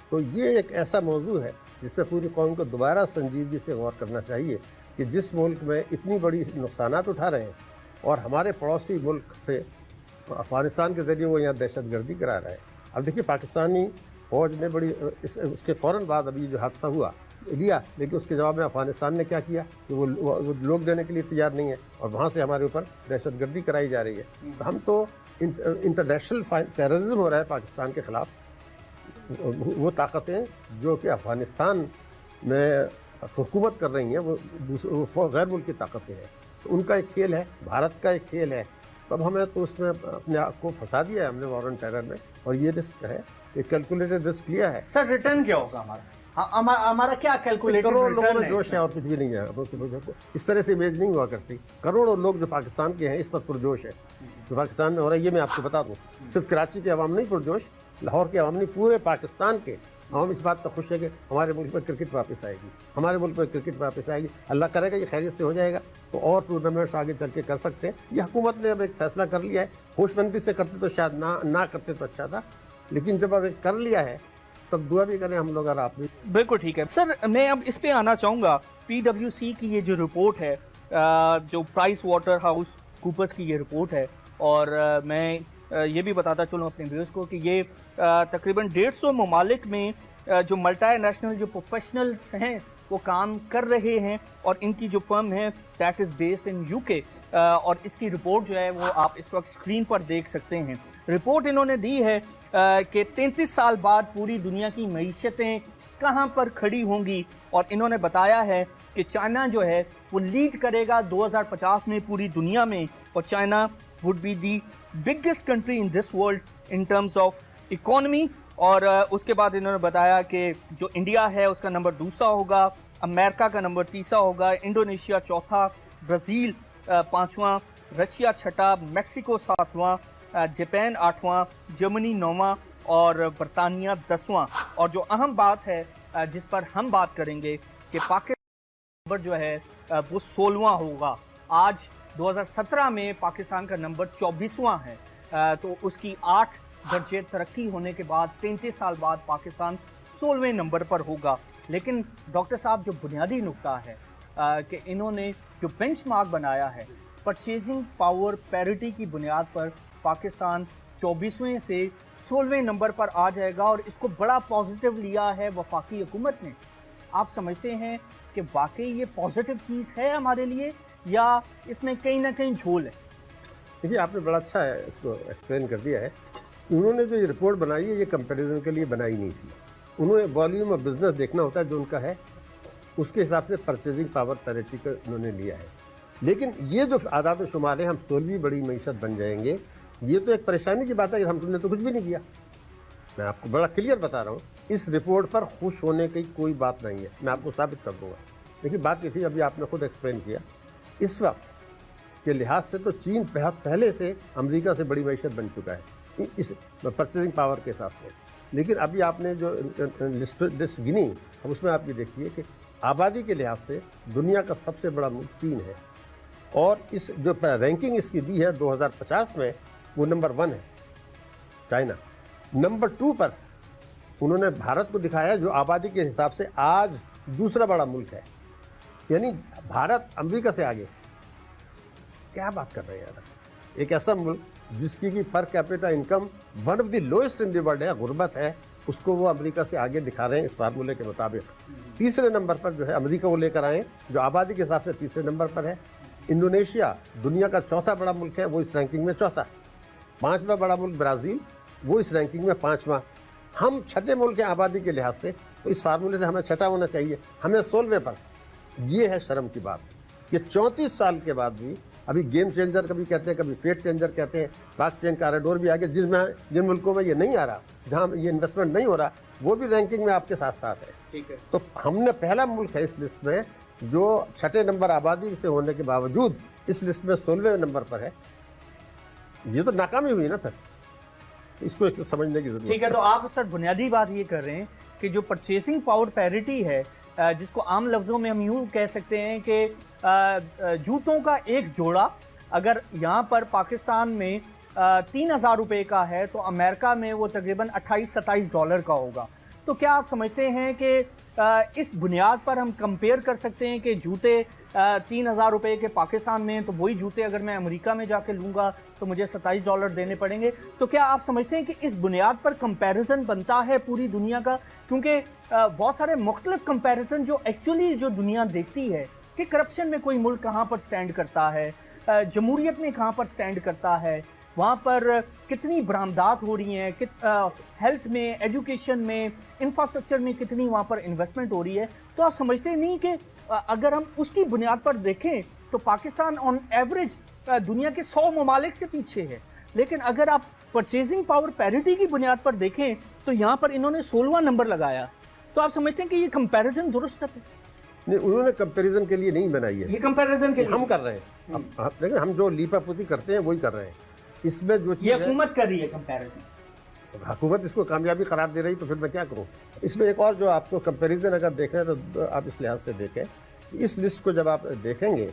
تو یہ ایک ایسا موضوع ہے جس پہ پوری قوم کو دوبارہ سنجیدگی سے غور کرنا چاہیے کہ جس ملک میں اتنی بڑی نقصانات اٹھا رہے ہیں اور ہمارے پڑوسی ملک سے افغانستان کے ذریعے وہ یہاں دہشت گردی کرا رہا ہے۔ اب دیکھیے پاکستانی فوج نے بڑی اس کے فوراً بعد ابھی جو حادثہ ہوا لیا، لیکن اس کے جواب میں افغانستان نے کیا کیا کہ وہ لوگ دینے کے لیے تیار نہیں ہے اور وہاں سے ہمارے اوپر دہشت گردی کرائی جا رہی ہے۔ تو ہم تو انٹرنیشنل ٹیررزم ہو رہا ہے پاکستان کے خلاف، وہ طاقتیں جو کہ افغانستان میں حکومت کر رہی ہیں وہ غیر ملکی طاقتیں ہیں، تو ان کا ایک کھیل ہے، بھارت کا ایک کھیل ہے۔ تو اب ہمیں تو اس میں اپنے آپ کو پھنسا دیا ہے ہم نے وار آن ٹیرر میں، اور یہ رسک ہے، ایک کیلکولیٹڈ رسک لیا ہے۔ سر ریٹرن کیا ہوگا ہمارا کیا کیلکولیٹڈ کروڑوں لوگوں ریٹرن میں ہے؟ جوش ہے اور کچھ بھی نہیں ہے، اس طرح سے امیج نہیں ہوا کرتی۔ کروڑوں لوگ جو پاکستان کے ہیں اس وقت پرجوش ہے، جو پاکستان میں ہو رہا ہے یہ میں آپ کو بتا دوں، صرف کراچی کے عوام نہیں پرجوش، لاہور کے عوام نہیں، پورے پاکستان کے عوام اس بات کا خوش ہے کہ ہمارے ملک میں کرکٹ واپس آئے گی، ہمارے ملک میں کرکٹ واپس آئے گی۔ اللہ کرے گا یہ خیریت سے ہو جائے گا تو اور ٹورنامنٹس آگے چل کے کر سکتے ہیں۔ یہ حکومت نے اب ایک فیصلہ کر لیا ہے، ہوش مندی سے کرتے تو شاید نہ کرتے تو اچھا تھا، لیکن جب اب ایک کر لیا ہے तब दुआ भी करें हम लोग और आप भी। बिल्कुल ठीक है सर, मैं अब इस पे आना चाहूँगा। PwC की ये जो रिपोर्ट है, जो प्राइस वाटर हाउस कूपर्स की ये रिपोर्ट है, और मैं ये भी बताता चलूँ अपने व्यूअर्स को कि ये तकरीबन 150 ममालिक में जो मल्टी नेशनल जो प्रोफेशनल्स हैं वो काम कर रहे हैं, और इनकी जो फर्म है that is based in UK, और इसकी रिपोर्ट जो है वो आप इस वक्त स्क्रीन पर देख सकते हैं। रिपोर्ट इन्होंने दी है कि 33 साल बाद पूरी दुनिया की मईशतें कहाँ पर खड़ी होंगी, और इन्होंने बताया है कि चाइना जो है वो लीड करेगा 2050 में पूरी दुनिया में, और China would be the biggest country in this world in terms of economy. और उसके बाद इन्होंने बताया कि जो इंडिया है उसका नंबर दूसरा होगा, अमेरिका का नंबर तीसरा होगा, इंडोनेशिया चौथा, ब्राज़ील पाँचवां, रशिया छठा, मैक्सिको सातवां, जापान आठवां, जर्मनी नौवां और बरतानिया 10वां। और जो अहम बात है जिस पर हम बात करेंगे कि पाकिस्तान नंबर जो है वो 16वां होगा। आज 2017 में पाकिस्तान का नंबर 24वां है, तो उसकी 8 दर्जे तरक्की होने के बाद 33 साल बाद पाकिस्तान 16वें नंबर पर होगा। लेकिन डॉक्टर साहब जो बुनियादी नुकता है कि इन्होंने जो बेंचमार्क बनाया है परचेजिंग पावर पैरिटी की बुनियाद पर, पाकिस्तान 24वें से 16वें नंबर पर आ जाएगा, और इसको बड़ा पॉजिटिव लिया है वफाकी हुकूमत ने। आप समझते हैं कि वाकई ये पॉजिटिव चीज़ है हमारे लिए, या इसमें कहीं ना कहीं झोल है? देखिए, आपने बड़ा अच्छा है इसको एक्सप्लेन कर दिया है। उन्होंने जो ये रिपोर्ट बनाई है ये कंपैरिजन के लिए बनाई नहीं थी। उन्होंने वॉल्यूम ऑफ बिजनेस देखना होता है जो उनका है, उसके हिसाब से परचेजिंग पावर पैरिटी का उन्होंने लिया है। लेकिन ये जो आदाद शुमार है, हम 16वीं बड़ी मईशत बन जाएंगे, ये तो एक परेशानी की बात है कि हमने तो कुछ भी नहीं किया। मैं आपको बड़ा क्लियर बता रहा हूँ, इस रिपोर्ट पर खुश होने की कोई बात नहीं है, मैं आपको साबित कर दूँगा। देखिए, बात ये थी, अभी आपने खुद एक्सप्लेन किया, इस वक्त के लिहाज से तो चीन पहले से अमेरिका से बड़ी मईशत बन चुका है इस परचेजिंग पावर के हिसाब से। लेकिन अभी आपने जो लिस्ट गिनी, अब उसमें आप ये देखिए कि आबादी के लिहाज से दुनिया का सबसे बड़ा मुल्क चीन है, और इस जो रैंकिंग इसकी दी है 2050 में, वो नंबर 1 है चाइना। नंबर 2 पर उन्होंने भारत को दिखाया जो आबादी के हिसाब से आज दूसरा बड़ा मुल्क है, यानी भारत अमेरिका से आगे। क्या बात कर रहे हैं यार, एक ऐसा मुल्क जिसकी की per capita income one of the lowest in the world है, गुर्बत है, उसको वो अमेरिका से आगे दिखा रहे हैं इस फार्मूले के मुताबिक। तीसरे नंबर पर जो है अमेरिका को लेकर आए, जो आबादी के हिसाब से तीसरे नंबर पर है। इंडोनेशिया दुनिया का चौथा बड़ा मुल्क है, वो इस रैंकिंग में चौथा। 5वां बड़ा मुल्क ब्राज़ील, वो इस रैंकिंग में 5वां। हम छठे मुल्क हैं आबादी के लिहाज से, तो इस फार्मूले से हमें छठा होना चाहिए, हमें 16वें पर। ये है शर्म की बात कि 34 साल के बाद भी अभी गेम चेंजर कभी कहते हैं, कभी फेट चेंजर कहते हैं, बाग चेन कॉरिडोर भी आ गया, जिन मुल्कों में ये नहीं आ रहा, जहाँ ये इन्वेस्टमेंट नहीं हो रहा, वो भी रैंकिंग में आपके साथ साथ है। ठीक है, तो हमने पहला मुल्क है इस लिस्ट में जो छठे नंबर आबादी से होने के बावजूद इस लिस्ट में 16वें नंबर पर है। ये तो नाकामी हुई ना, फिर इसको एक समझने की जरूरत है। ठीक है, तो आप सर बुनियादी बात ये कर रहे हैं कि जो परचेसिंग पावर पैरिटी है, जिसको आम लफ्ज़ों में हम यूँ कह सकते हैं कि जूतों का एक जोड़ा अगर यहाँ पर पाकिस्तान में 3,000 रुपये का है, तो अमेरिका में वो तकरीबन 28-27 डॉलर का होगा। तो क्या आप समझते हैं कि इस बुनियाद पर हम कंपेयर कर सकते हैं कि जूते 3,000 रुपये के पाकिस्तान में, तो वही जूते अगर मैं अमेरिका में जाके लूँगा तो मुझे 27 डॉलर देने पड़ेंगे? तो क्या आप समझते हैं कि इस बुनियाद पर कंपैरिजन बनता है पूरी दुनिया का? क्योंकि बहुत सारे मुख्तलिफ कंपैरिजन जो एक्चुअली जो दुनिया देखती है कि करप्शन में कोई मुल्क कहाँ पर स्टैंड करता है, जमहूरियत में कहाँ पर स्टैंड करता है, वहाँ पर कितनी बरामदात हो रही हैं, हेल्थ में, एजुकेशन में, इंफ्रास्ट्रक्चर में कितनी वहाँ पर इन्वेस्टमेंट हो रही है। तो आप समझते नहीं कि अगर हम उसकी बुनियाद पर देखें तो पाकिस्तान ऑन एवरेज दुनिया के 100 ममालिक से पीछे है। लेकिन अगर आप परचेजिंग पावर पैरिटी की बुनियाद पर देखें तो यहाँ पर इन्होंने 16वां नंबर लगाया। तो आप समझते हैं कि ये कंपैरिजन दुरुस्त है? नहीं, उन्होंने कंपैरिजन के लिए नहीं बनाई है, ये कंपैरिजन के हम कर रहे हैं। लेकिन हम जो लीपापोती करते हैं वही कर रहे हैं। इसमें जो चीज़ हुकूमत कर रही है कंपैरिजन, हुकूमत इसको कामयाबी करार दे रही, तो फिर मैं क्या करूं। इसमें एक और जो आपको कंपैरिजन अगर देखें तो आप इस लिहाज से देखें, इस लिस्ट को जब आप देखेंगे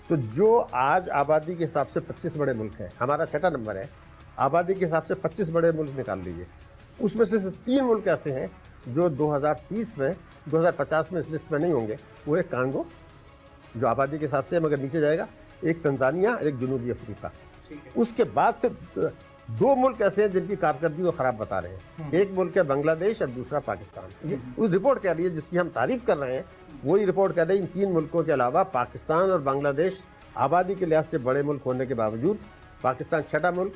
तो जो आज आबादी के हिसाब से 25 बड़े मुल्क हैं, हमारा छठा नंबर है, आबादी के हिसाब से 25 बड़े मुल्क निकाल लीजिए, उसमें से 3 मुल्क ऐसे हैं जो 2030 में 2050 में इस लिस्ट में नहीं होंगे, वो एक कांगो जो आबादी के हिसाब से मगर नीचे जाएगा, एक तंजानिया, एक जनूबी अफ्रीका। उसके बाद से 2 मुल्क ऐसे हैं जिनकी कारकर्दगी वो खराब बता रहे हैं। एक मुल्क है बांग्लादेश और दूसरा पाकिस्तान। ये उस रिपोर्ट कह रही है जिसकी हम तारीफ कर रहे हैं, वही रिपोर्ट कह रही है इन 3 मुल्कों के अलावा पाकिस्तान और बांग्लादेश आबादी के लिहाज से बड़े मुल्क होने के बावजूद, पाकिस्तान 6ठा मुल्क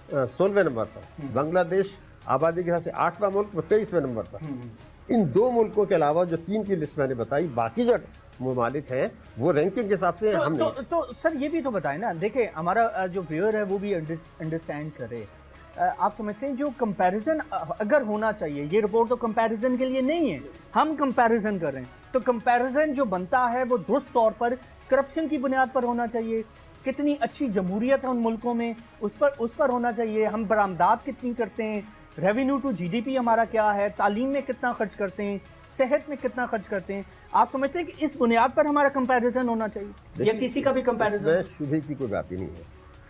16वें नंबर पर, बांग्लादेश आबादी के लिहाज से 8वां मुल्क, वो 23वें नंबर पर। इन 2 मुल्कों के अलावा जो 3 की लिस्ट मैंने बताई, बाकी जो ममालिक हैं वो रैंकिंग के हिसाब से हम तो सर ये भी तो बताएं ना, देखिए हमारा जो व्यूअर है वो भी अंडरस्टैंड करे। आप समझते हैं जो कंपैरिजन अगर होना चाहिए, ये रिपोर्ट तो कंपैरिजन के लिए नहीं है, हम कंपैरिजन कर रहे हैं, तो कंपैरिजन जो बनता है वो दुरुस्त तौर पर करप्शन की बुनियाद पर होना चाहिए, कितनी अच्छी जमहूरियत है उन मुल्कों में उस पर होना चाहिए, हम बरामदात कितनी करते हैं, रेवेन्यू टू जीडीपी हमारा क्या है, तालीम में कितना खर्च करते हैं, सेहत में कितना खर्च करते हैं। आप समझते हैं कि इस बुनियाद पर हमारा कंपैरिजन होना चाहिए या किसी का भी कंपैरिजन? शुभे की कोई बात ही नहीं है,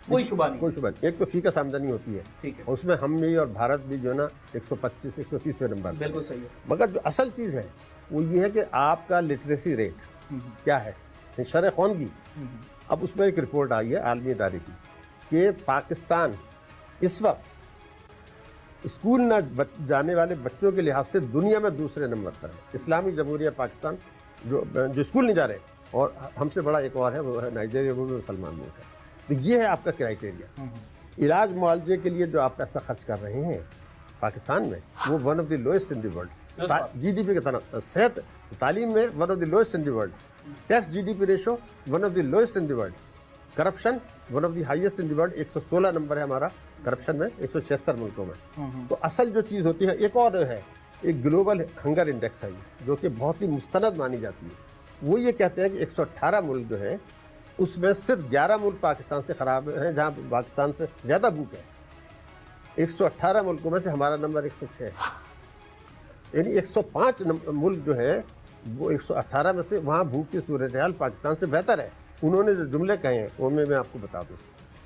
कोई शुबा नहीं, कोई शुबा नहीं। एक तो फी का आमदनी होती है, ठीक है, उसमें हम भी और भारत भी जो है ना 125-130वें नंबर, बिल्कुल सही है। मगर जो असल चीज़ है वो ये है कि आपका लिटरेसी रेट क्या है, शरह ख़वानगी। अब उसमें एक रिपोर्ट आई है आलमी इदारे की कि पाकिस्तान इस वक्त स्कूल न जाने वाले बच्चों के लिहाज से दुनिया में दूसरे नंबर पर है। इस्लामी जमहूरिया पाकिस्तान जो स्कूल नहीं जा रहे, और हमसे बड़ा एक और है वो है नाइजीरिया, वो भी मुसलमान मुल्क है। तो ये है आपका क्राइटेरिया। इलाज मुआवजे के लिए जो आप पैसा खर्च कर रहे हैं पाकिस्तान में, वो one of the lowest in the world. GDP के तरह सेहत तालीम में one of the lowest in the world, tax GDP ratio one of the lowest in the world, corruption one of the highest in the world, 116 number है हमारा corruption में 176 मुल्कों में। तो असल जो चीज़ होती है, एक और है, एक ग्लोबल हंगर इंडेक्स है जो कि बहुत ही मुस्तनद मानी जाती है। वो ये कहते हैं कि 118 मुल्क जो है उसमें सिर्फ 11 मुल्क पाकिस्तान से ख़राब हैं, जहाँ पाकिस्तान से ज़्यादा भूख है। 118 मुल्कों में से हमारा नंबर 106 है, यानी 105 मुल्क जो है वो 118 में से, वहाँ भूख की सूरत हाल पाकिस्तान से बेहतर है। उन्होंने जो जुमले कहे हैं वो मैं आपको बता दूँ।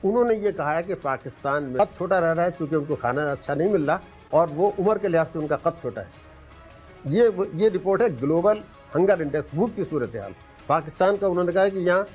उन्होंने ये कहा है कि पाकिस्तान में कद छोटा रह रहा है क्योंकि उनको खाना अच्छा नहीं मिल रहा, और वो उम्र के लिहाज से उनका कद छोटा है। ये रिपोर्ट है ग्लोबल हंगर इंडेक्स, भूख की सूरत हाल पाकिस्तान का। उन्होंने कहा है कि यहाँ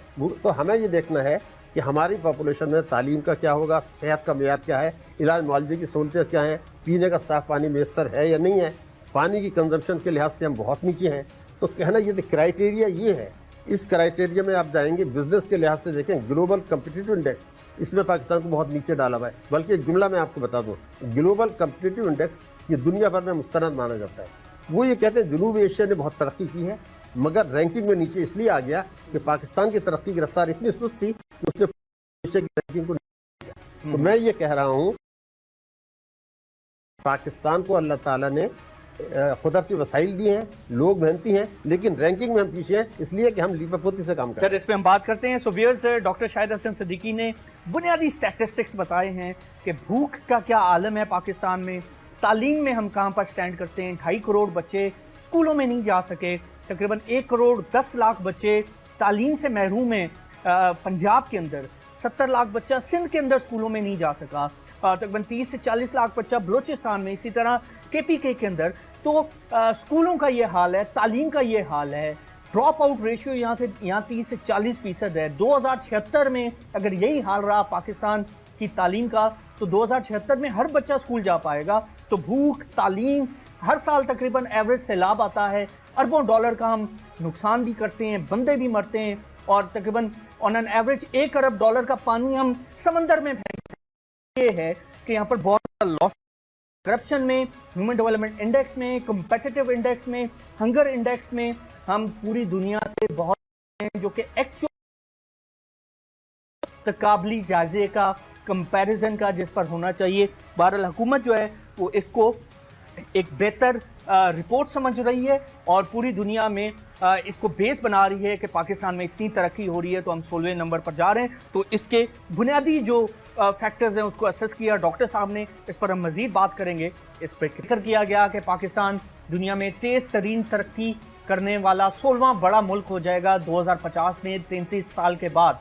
तो हमें ये देखना है कि हमारी पॉपुलेशन में तालीम का क्या होगा, सेहत का मेयाद क्या है, इलाज मुआवजे की सहूलतें क्या हैं, पीने का साफ़ पानी मैसर है या नहीं है, पानी की कंजम्पशन के लिहाज से हम बहुत नीचे हैं। तो कहना ये क्राइटेरिया ये है। इस क्राइटेरिया में आप जाएंगे, बिजनेस के लिहाज से देखें ग्लोबल कम्पिटिटिव इंडेक्स, इसमें पाकिस्तान को बहुत नीचे डाला हुआ है। बल्कि एक जुमला मैं आपको बता दूं, ग्लोबल कम्पिटिटिव इंडेक्स ये दुनिया भर में मुस्तनद माना जाता है। वो ये कहते हैं जनूबी एशिया ने बहुत तरक्की की है, मगर रैंकिंग में नीचे इसलिए आ गया कि पाकिस्तान की तरक्की की रफ्तार इतनी सुस्त थी कि उसने एशिया की रैंकिंग को नहीं किया। तो मैं ये कह रहा हूँ, पाकिस्तान को अल्लाह ताला ने कुदरती वसाइल दिए हैं, लोग मेहनती हैं, लेकिन रैंकिंग में हम पीछे हैं इसलिए कि हम लीपापोती से काम कर रहे हैं। सर, इस पे हम बात करते हैं। So viewers, doctor Shahid Hasan Siddiqui ने बुनियादी स्टैटिस्टिक्स बताए हैं कि भूख का क्या आलम है पाकिस्तान में, तालीम में हम कहाँ पर स्टैंड करते हैं। 2.5 करोड़ बच्चे स्कूलों में नहीं जा सके, तकरीबन 1 करोड़ 10 लाख बच्चे तालीम से महरूम हैं पंजाब के अंदर, 70 लाख बच्चा सिंध के अंदर स्कूलों में नहीं जा सका, तकरीबन 30 से 40 लाख बच्चा बलोचिस्तान में, इसी तरह KPK के अंदर। तो स्कूलों का ये हाल है, तालीम का ये हाल है, ड्रॉप आउट रेशियो यहाँ 30 से 40% है। 2076 में अगर यही हाल रहा पाकिस्तान की तालीम का, तो 2076 में हर बच्चा स्कूल जा पाएगा। तो भूख, तालीम, हर साल तकरीबन एवरेज सैलाब आता है, अरबों डॉलर का हम नुकसान भी करते हैं, बंदे भी मरते हैं, और तकरीबन on an average 1 Arab dollar का पानी हम समंदर में फेंकते हैं। ये है कि यहाँ पर बहुत लॉस, करप्शन में, ह्यूमन डेवलपमेंट इंडेक्स में, कम्पिटिटिव इंडेक्स में, हंगर इंडेक्स में हम पूरी दुनिया से बहुत हैं, जो कि एक्चुअल तकाबली जायजे का, कंपैरिजन का जिस पर होना चाहिए। बहरहाल हुकूमत जो है वो इसको एक बेहतर रिपोर्ट समझ रही है और पूरी दुनिया में इसको बेस बना रही है कि पाकिस्तान में इतनी तरक्की हो रही है तो हम 16वें नंबर पर जा रहे हैं। तो इसके बुनियादी जो फैक्टर्स हैं उसको असेस किया डॉक्टर साहब ने, इस पर हम मज़ीद बात करेंगे। इस पर जिक्र किया गया कि पाकिस्तान दुनिया में तेज़ तरीन तरक्की करने वाला 16वां बड़ा मुल्क हो जाएगा 2050 में, 33 साल के बाद।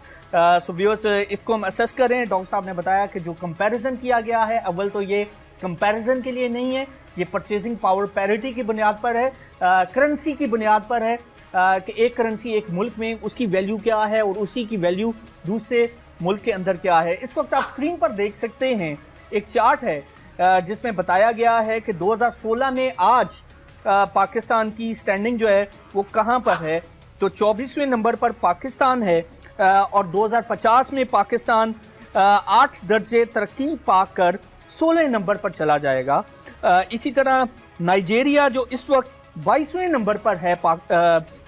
सो व्यूअर्स, इसको हम असेस करें। डॉक्टर साहब ने बताया कि जो कंपैरिजन किया गया है, अव्वल तो ये कंपैरिजन के लिए नहीं है, ये परचेजिंग पावर पैरिटी की बुनियाद पर है, करेंसी की बुनियाद पर है कि एक करेंसी एक मुल्क में उसकी वैल्यू क्या है और उसी की वैल्यू दूसरे मुल्क के अंदर क्या है। इस वक्त आप स्क्रीन पर देख सकते हैं एक चार्ट है जिसमें बताया गया है कि 2016 में आज पाकिस्तान की स्टैंडिंग जो है वो कहाँ पर है। तो 24वें नंबर पर पाकिस्तान है और 2050 में पाकिस्तान 8 दर्जे तरक्की पाकर 16 नंबर पर चला जाएगा। इसी तरह नाइजीरिया जो इस वक्त 22वें नंबर पर है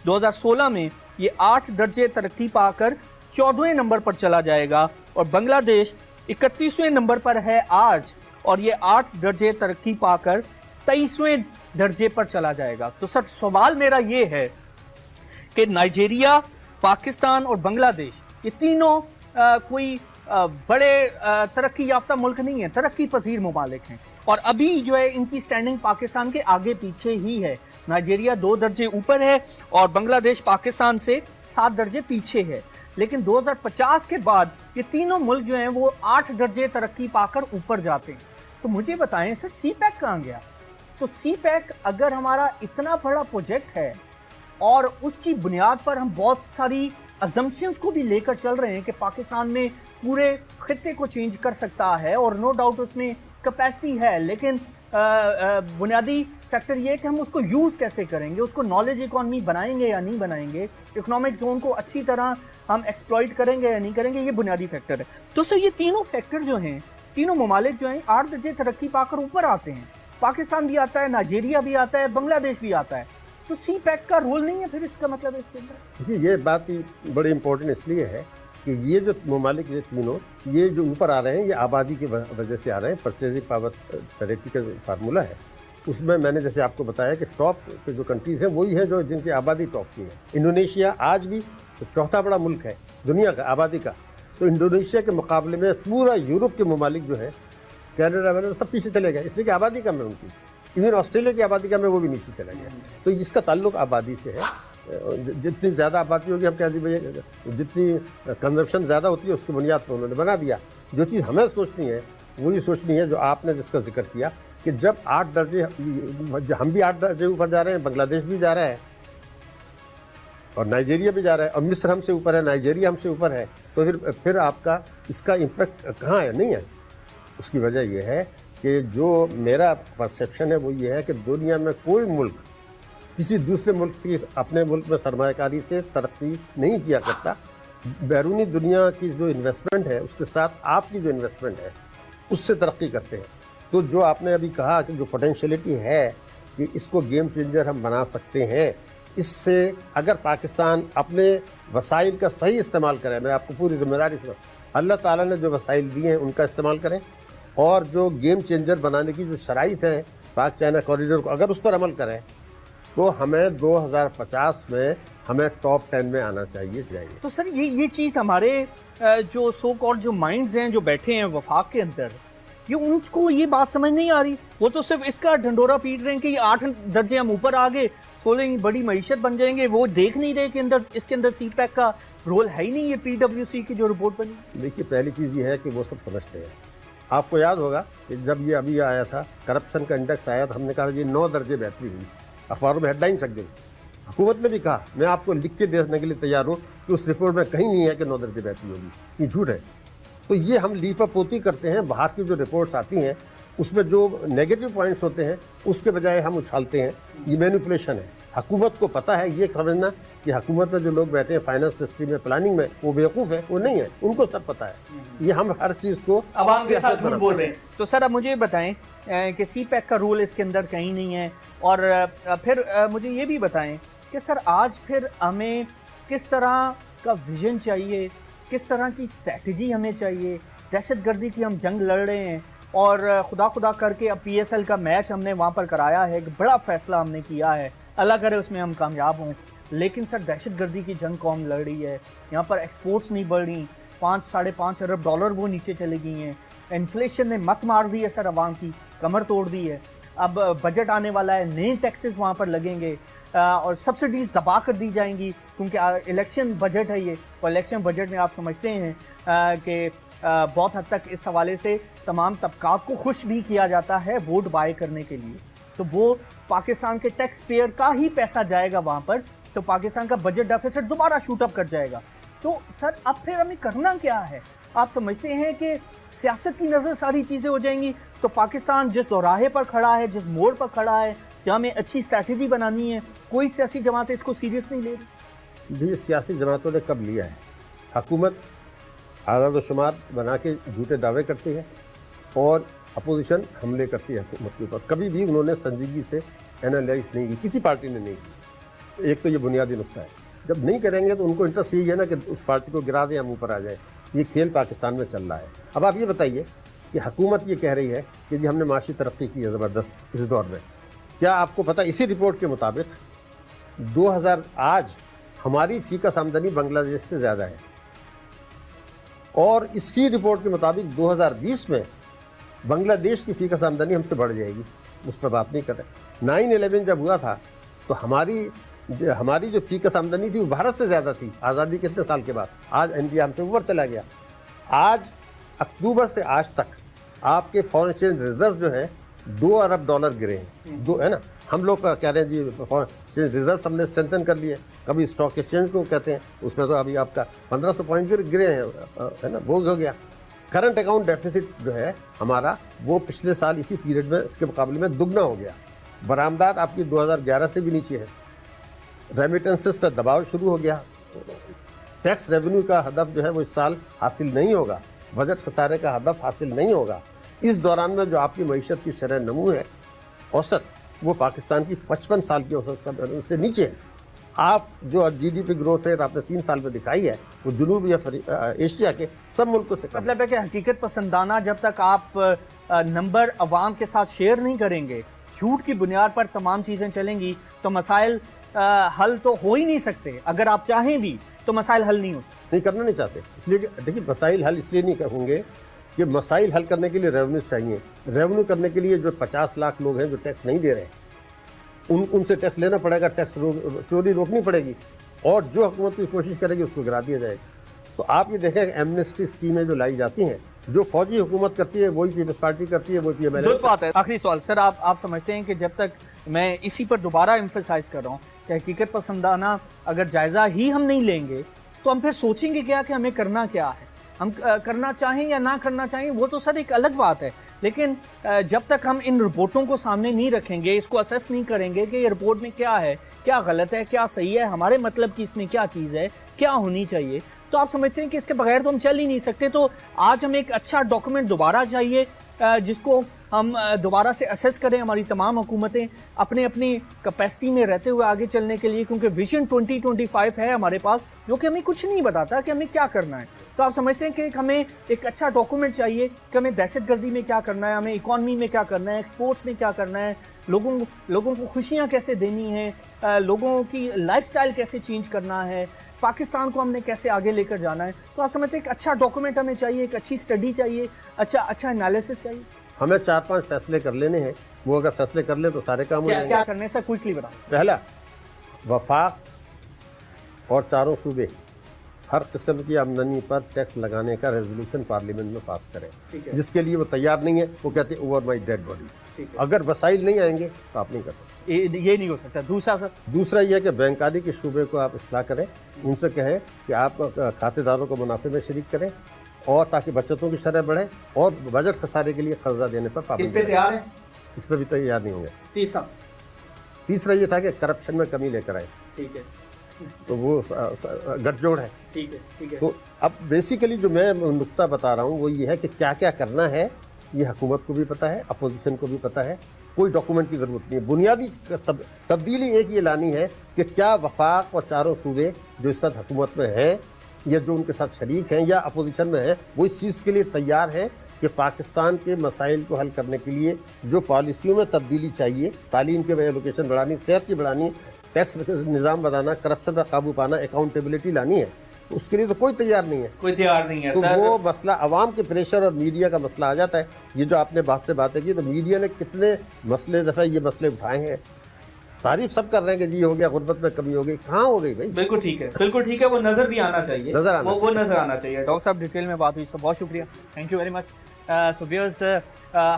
2016 में, ये 8 दर्जे तरक्की पाकर 14वें नंबर पर चला जाएगा। और बांग्लादेश 31वें नंबर पर है आज और ये 8 दर्जे तरक्की पाकर 23वें दर्जे पर चला जाएगा। तो सर सवाल मेरा ये है कि नाइजीरिया, पाकिस्तान और बांग्लादेश ये तीनों कोई बड़े तरक्की याफ्ता मुल्क नहीं है, तरक्की पजीर ममालिक हैं और अभी जो है इनकी स्टैंडिंग पाकिस्तान के आगे पीछे ही है। नाइजीरिया 2 दर्जे ऊपर है और बांग्लादेश पाकिस्तान से 7 दर्जे पीछे है। लेकिन 2050 के बाद ये तीनों मुल्क जो हैं वो 8 दर्जे तरक्की पाकर ऊपर जाते हैं। तो मुझे बताएं सर सी पैक कहाँ गया? तो सी पैक अगर हमारा इतना बड़ा प्रोजेक्ट है और उसकी बुनियाद पर हम बहुत सारी अजम्पशंस को भी लेकर चल रहे हैं कि पाकिस्तान में पूरे खित्ते को चेंज कर सकता है और नो डाउट उसमें कैपेसिटी है, लेकिन बुनियादी फैक्टर ये है कि हम उसको यूज़ कैसे करेंगे, उसको नॉलेज इकॉनमी बनाएंगे या नहीं बनाएंगे, इकोनॉमिक जोन को अच्छी तरह हम एक्सप्लॉइट करेंगे या नहीं करेंगे, ये बुनियादी फैक्टर है। तो सर ये तीनों फैक्टर जो हैं, तीनों ममालिक जो हैं 8 दर्जे तरक्की पाकर ऊपर आते हैं। पाकिस्तान भी आता है, नाइजीरिया भी आता है, बांग्लादेश भी आता है। तो सी पैक का रोल नहीं है फिर इसका मतलब है इसके अंदर? देखिए ये बात बड़ी इंपॉर्टेंट इसलिए है कि ये जो ममालिक ये तीनों ये जो ऊपर आ रहे हैं ये आबादी की वजह से आ रहे हैं। परचेजिंग पावर पैरिटी का फार्मूला है उसमें मैंने जैसे आपको बताया कि टॉप के जो कंट्रीज़ हैं वही हैं जो जिनकी आबादी टॉप की है। इंडोनेशिया आज भी चौथा बड़ा मुल्क है दुनिया का आबादी का, तो इंडोनेशिया के मुकाबले में पूरा यूरोप के ममालिक जो है कनाडा वगैरह सब पीछे चले गए इसलिए कि आबादी कम है उनकी। इवन ऑस्ट्रेलिया की आबादी कम है वो भी नीचे चला गया। तो इसका ताल्लुक आबादी से है। जितनी ज़्यादा आबादी होगी हम क्या जी भैया जितनी कंजप्शन ज़्यादा होती है उसकी बुनियाद पर उन्होंने बना दिया। जो चीज़ हमें सोचनी है वही सोचनी है जो आपने जिसका जिक्र किया कि जब 8 दर्जे हम भी 8 दर्जे ऊपर जा रहे हैं, बांग्लादेश भी जा रहा है और नाइजीरिया भी जा रहा है और मिस्र हमसे ऊपर है, नाइजीरिया हमसे ऊपर है, तो फिर आपका इसका इम्पेक्ट कहाँ है? नहीं है। उसकी वजह यह है कि जो मेरा परसेप्शन है वो ये है कि दुनिया में कोई मुल्क किसी दूसरे मुल्क से अपने मुल्क में सरमायाकारी से तरक्की नहीं किया करता। बैरूनी दुनिया की जो इन्वेस्टमेंट है उसके साथ आपकी जो इन्वेस्टमेंट है उससे तरक्की करते हैं। तो जो आपने अभी कहा कि जो पोटेंशियलिटी है कि इसको गेम चेंजर हम बना सकते हैं, इससे अगर पाकिस्तान अपने वसाइल का सही इस्तेमाल करे, मैं आपको पूरी जिम्मेदारी से अल्लाह ताला ने जो वसाइल दिए हैं उनका इस्तेमाल करें और जो गेम चेंजर बनाने की जो शराइत है पाक चाइना कॉरिडोर को अगर उस पर अमल करें तो हमें 2050 में हमें टॉप 10 में आना चाहिए। तो सर ये चीज़ हमारे जो सो कॉल्ड जो माइंड्स हैं जो बैठे हैं वफाक के अंदर, ये उनको ये बात समझ नहीं आ रही। वो तो सिर्फ इसका ढंडोरा पीट रहे हैं कि 8 दर्जे हम ऊपर आ गए, 16 बड़ी मईशत बन जाएंगे। वो देख नहीं रहे कि इसके अंदर सी पैक का रोल है ही नहीं। ये PwC की जो रिपोर्ट बनी, देखिए पहली चीज़ ये है कि वो सब समझते हैं। आपको याद होगा कि जब ये अभी आया था करप्शन का इंडेक्स आया था, हमने कहा ये 9 दर्जे बेहतरी हुई, अखबारों में हेडलाइन चक गई। हुकूमत ने भी कहा, मैं आपको लिख के देने के लिए तैयार हूँ कि उस रिपोर्ट में कहीं नहीं है कि 9 दर्जे बेहतरी होगी, ये झूठ है। तो ये हम लीपापोती करते हैं, बाहर की जो रिपोर्ट्स आती हैं उसमें जो नेगेटिव पॉइंट्स होते हैं उसके बजाय हम उछालते हैं, ये मैनिपुलेशन है। हुकूमत को पता है, ये समझना कि हुकूमत में जो लोग बैठे हैं फाइनेंस मिनिस्ट्री में, प्लानिंग में, वो बेवकूफ़ है, वो नहीं है, उनको सब पता है। ये हम हर चीज़ को आवाम के साथ झूठ बोल रहे हैं। तो सर अब मुझे बताएं कि सी पैक का रोल इसके अंदर कहीं नहीं है और फिर मुझे ये भी बताएं कि सर आज फिर हमें किस तरह का विजन चाहिए, किस तरह की स्ट्रैटेजी हमें चाहिए। दहशतगर्दी की हम जंग लड़ रहे हैं और खुदा करके अब PSL का मैच हमने वहाँ पर कराया है, एक बड़ा फैसला हमने किया है, अल्लाह करे उसमें हम कामयाब हों। लेकिन सर दहशतगर्दी की जंग कौम लड़ रही है, यहाँ पर एक्सपोर्ट्स नहीं बढ़ रही, 5-5.5 अरब डॉलर वो नीचे चली गई हैं। इन्फ्लेशन ने मत मार दी है सर, अवाम की कमर तोड़ दी है। अब बजट आने वाला है, नए टैक्सेस वहाँ पर लगेंगे और सब्सिडीज़ दबा कर दी जाएंगी क्योंकि इलेक्शन बजट है ये। और इलेक्शन बजट में आप समझते हैं कि बहुत हद तक इस हवाले से तमाम तबकात को खुश भी किया जाता है वोट बाय करने के लिए। تو وہ پاکستان کے ٹیکس پیئر کا ہی پیسہ جائے گا وہاں پر, تو پاکستان کا بجٹ ڈیفیسٹ دوبارہ شوٹ اپ کر جائے گا. تو سر اب پھر ہمیں کرنا کیا ہے؟ آپ سمجھتے ہیں کہ سیاست کی نظر ساری چیزیں ہو جائیں گی؟ تو پاکستان جس دوراہے پر کھڑا ہے, جس موڑ پر کھڑا ہے, جہاں ہمیں اچھی اسٹریٹجی بنانی ہے, کوئی سیاسی جماعت اس کو سیریس نہیں لے رہی. یہ سیاسی جماعتوں نے کب لیا ہے؟ حکومت اعداد و شمار بنا کے جھوٹے دعوے کرتی ہے اور اپوزیشن حملے کرتی ہے حکومت کے اوپر. کبھی بھی انہوں نے سنجیدگی سے اینالائز نہیں کی, کسی پارٹی نے نہیں کی. ایک تو یہ بنیادی نقطہ ہے. جب نہیں کریں گے تو ان کو انٹرسٹ یہی ہے نا کہ اس پارٹی کو گرا دیں یا منہ پر آ جائے. یہ کھیل پاکستان میں چل رہا ہے. اب آپ یہ بتائیے کہ حکومت یہ کہہ رہی ہے کہ جی ہم نے معاشی ترقی کی ہے زبردست اس دور میں. کیا آپ کو پتہ اسی رپورٹ کے مطابق 2000 آج ہماری فی کس آمدنی بنگلہ دیش سے زیادہ ہے, اور اسی رپورٹ کے مطابق 2020 میں بنگلہ دیش کی فی کس آمدنی ہم سے بڑھ جائے گی. اس پر بات نہیں کر رہے. 9/11 جب ہوا تھا تو ہماری جو فی کس آمدنی تھی وہ بھارت سے زیادہ تھی آزادی کے اتنے سال کے بعد. آج انڈیا ہم سے اوپر چلا گیا. آج اکتوبر سے آج تک آپ کے فارن ایکسچینج ریزرو جو ہے $2 ارب گرے ہیں. دو ہے نا, ہم لوگ کہہ رہے ہیں جی فارن ایکسچینج ریزرو ہم نے اسٹرینتھن کر لیے. کبھی اسٹاک ایکسچینج کو کہتے ہیں, اس میں تو ابھی آپ کا 1500 پوائنٹ گرے ہیں, ہے نا, وہ ہو گیا. کرنٹ اکاؤنٹ ڈیفیسٹ جو ہے ہمارا وہ پچھلے سال اسی پیریڈ میں اس کے مقابلے میں دگنا ہو گیا. برآمدات آپ کی 2011 سے بھی نیچے ہے. ریمیٹنسز کا دباؤ شروع ہو گیا. ٹیکس ریونیو کا ہدف جو ہے وہ اس سال حاصل نہیں ہوگا. بجٹ خسارے کا ہدف حاصل نہیں ہوگا. اس دوران میں جو آپ کی معیشت کی شرح نمو ہے اوسط, وہ پاکستان کی 55 سال کی اوسط سے نیچے ہے. آپ جو G D P growth rate آپ نے 3 سال میں دکھائی ہے وہ جنوبی ایشیا کے سب ملکوں سے کم. مطلب ہے کہ حقیقت پسندانہ جب تک آپ نمبر عوام کے ساتھ شیئر نہیں کریں گے, جھوٹ کی بنیاد پر تمام چیزیں چلیں گی, تو مسائل حل تو ہو ہی نہیں سکتے. اگر آپ چاہیں بھی تو مسائل حل نہیں ہو سکتے. نہیں کرنا نہیں چاہتے. اس لیے کہ دیکھیے مسائل حل اس لیے نہیں ہوں گے کہ مسائل حل کرنے کے لیے ریونیو چاہیے. ریونیو کرنے کے لیے جو 50 لاکھ لوگ ہیں جو ٹیکس نہیں دے رہے ان سے ٹیکس لینا پڑے گا. ٹیکس چوری روکنی پڑے گی, اور جو حکومت کی کوشش کرے گی اس کو گرا دیا جائے گا. تو آپ یہ دیکھیں کہ ایمنسٹی اسکیمیں جو لائی جاتی ہیں, جو فوجی حکومت کرتی ہے وہی پیپلز پارٹی کرتی ہے, وہی PML. درست بات ہے. آخری سوال سر, آپ سمجھتے ہیں کہ جب تک, میں اسی پر دوبارہ ایمفیسائز کر رہا ہوں کہ حقیقت پسندانہ اگر جائزہ ہی ہم نہیں لیں گے تو ہم پھر سوچیں گے کیا کہ ہمیں کرنا کیا ہے. ہم کرنا چاہیں یا نہ کرنا چاہیں وہ تو سر ایک الگ بات ہے, لیکن جب تک ہم ان رپورٹوں کو سامنے نہیں رکھیں گے, اس کو اسیس نہیں کریں گے کہ یہ رپورٹ میں کیا ہے, کیا غلط ہے, کیا صحیح ہے, ہمارے مطلب کی اس میں کیا چیز ہے, کیا ہونی چاہیے, تو آپ سمجھتے ہیں کہ اس کے بغیر تو ہم چل ہی نہیں سکتے. تو آج ہمیں ایک اچھا ڈاکومنٹ دوبارہ چاہیے جس کو ہم دوبارہ سے اسیس کریں, ہماری تمام حکومتیں اپنی کیپیسٹی میں رہتے ہوئے آگے چلنے کے لیے, کیونکہ ویژن 2025 ہے ہمارے پاس جو کہ ہمیں کچھ نہیں بتاتا کہ ہمیں کیا کرنا ہے. تو آپ سمجھتے ہیں کہ ہمیں ایک اچھا ڈاکومنٹ چاہیے کہ ہمیں دہشت گردی میں کیا کرنا ہے, ہمیں اکانومی میں کیا کرنا ہے, ایکسپورٹس میں کیا کرنا ہے, لوگوں کو خوشیاں کیسے دینی ہیں, لوگوں کی لائف سٹائل کیسے چینج کرنا ہے, پاکستان کو ہم نے کیسے آگے لے کر جانا ہے. تو آپ سمجھتے ہیں ایک اچھا ڈاکومنٹ ہمیں چاہیے, ایک اچھی اسٹڈی چاہیے, اچھا انالیسس چاہیے. ہمیں 4-5 فیصلے کر لینے ہیں, وہ اگر فیصلے کر لیں تو سارے کام ہو جائیں گے. کیا کرنے سے کوئکلی بتائیں. پہلا, وفاق اور چاروں صوبے ہر قسم کی آمدنی پر ٹیکس لگانے کا ریزولوشن پارلیمنٹ میں پاس کریں. جس کے لیے وہ تیار نہیں ہے, وہ کہتے ہیں اوور مائی ڈیڈ باڈی. اگر وسائل نہیں آئیں گے تو آپ نہیں کر سکتے. یہ نہیں ہو سکتا. دوسرا یہ ہے کہ بینکاری کے شعبے کو آپ اصلاح کریں, ان سے کہیں کہ آپ کھاتے داروں کو منافع میں شریک کریں, اور تاکہ بچتوں کی شرح بڑھے, اور بجٹ خسارے کے لیے قرضہ دینے پر پابندی. اس پہ تیار ہیں؟ اس پہ بھی تیار نہیں ہوں گے. تیسرا یہ تھا کہ کرپشن میں کمی لے کر آئے. ٹھیک ہے, تو وہ گٹھ جوڑ ہے. ٹھیک ہے. تو اب بیسیکلی جو میں نقطہ بتا رہا ہوں وہ یہ ہے کہ کیا کیا کرنا ہے یہ حکومت کو بھی پتہ ہے, اپوزیشن کو بھی پتہ ہے. کوئی ڈاکومنٹ کی ضرورت نہیں ہے. بنیادی تبدیلی ایک یہ لانی ہے کہ کیا وفاق اور چاروں صوبے جو اس وقت حکومت میں ہیں یا جو ان کے ساتھ شریک ہیں یا اپوزیشن میں ہیں, وہ اس چیز کے لیے تیار ہیں کہ پاکستان کے مسائل کو حل کرنے کے لیے جو پالیسیوں میں تبدیلی چاہیے, تعلیم کے ایلوکیشن بڑھانی, صحت کی بڑھانی, ٹیکس نظام بنانا, کرپشن پر قابو پانا, اکاؤنٹیبلٹی لانی ہے, اس کے لیے تو کوئی تیار نہیں ہے. تو وہ مسئلہ عوام کے پریشر اور میڈیا کا مسئلہ آ جاتا ہے. یہ جو آپ نے بات سے باتیں کی, تو میڈیا نے کتنے مسئلے دفعہ یہ مسئلے اٹھائے ہیں, तारीफ सब कर रहे हैं कि जी हो गया, गुर्बत में कमी हो गई, कहाँ हो गई भाई? बिल्कुल ठीक है, बिल्कुल ठीक है, वो नज़र भी आना चाहिए, नजर आना वो नज़र आना चाहिए। डॉक्टर साहब डिटेल में बात हुई, सब बहुत शुक्रिया, thank you very much. So viewers,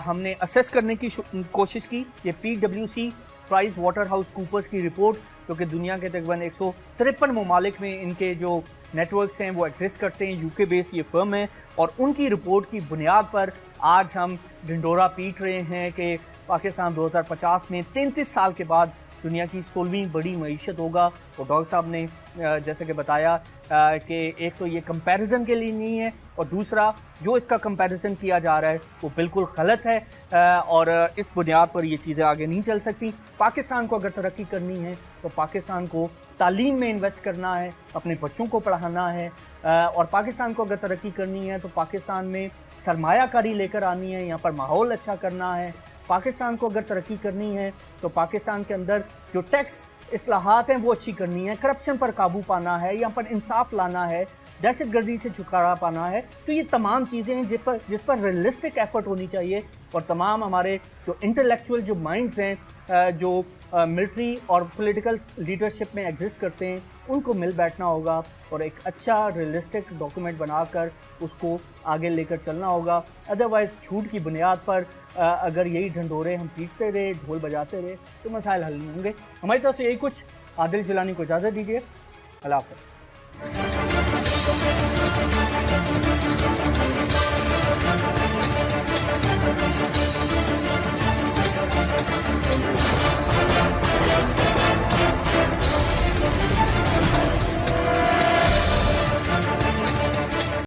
हमने असेस करने की कोशिश की ये PwC Pricewaterhouse Coopers की रिपोर्ट, जो कि दुनिया के तकरीबन 153 ममालिक में इनके जो नेटवर्क्स हैं वो एग्जिस्ट करते हैं, यूके बेस ये फर्म है, और उनकी रिपोर्ट की बुनियाद पर आज हम ढिंडोरा पीट रहे हैं कि पाकिस्तान 2050 में 33 साल के बाद दुनिया की 16वीं बड़ी मईशत होगा। और डॉक्टर साहब ने जैसे कि बताया कि एक तो ये कंपैरिजन के लिए नहीं है, और दूसरा जो इसका कंपैरिजन किया जा रहा है वो बिल्कुल गलत है, और इस बुनियाद पर ये चीज़ें आगे नहीं चल सकती। पाकिस्तान को अगर तरक्की करनी है तो पाकिस्तान को तालीम में इन्वेस्ट करना है, अपने बच्चों को पढ़ाना है, और पाकिस्तान को अगर तरक्की करनी है तो पाकिस्तान में सरमायाकारी लेकर आनी है, यहाँ पर माहौल अच्छा करना है। पाकिस्तान को अगर तरक्की करनी है तो पाकिस्तान के अंदर जो टैक्स इस्लाहात हैं वो अच्छी करनी है, करप्शन पर काबू पाना है, यहाँ पर इंसाफ लाना है, दहशतगर्दी से छुटकारा पाना है। तो ये तमाम चीज़ें हैं जिस पर रियलिस्टिक एफर्ट होनी चाहिए, और तमाम हमारे जो इंटेलेक्चुअल जो माइंड्स हैं जो मिलिट्री और पॉलिटिकल लीडरशिप में एग्जिस्ट करते हैं, उनको मिल बैठना होगा और एक अच्छा रियलिस्टिक डॉक्यूमेंट बनाकर उसको आगे लेकर चलना होगा। अदरवाइज़ झूठ की बुनियाद पर अगर यही ढंढोरे हम पीटते रहे, ढोल बजाते रहे, तो मसाइल हल नहीं होंगे। हमारी तरफ से यही कुछ। आदिल जिलानी को इजाज़त दीजिए, अल्लाह हाफ़िज़।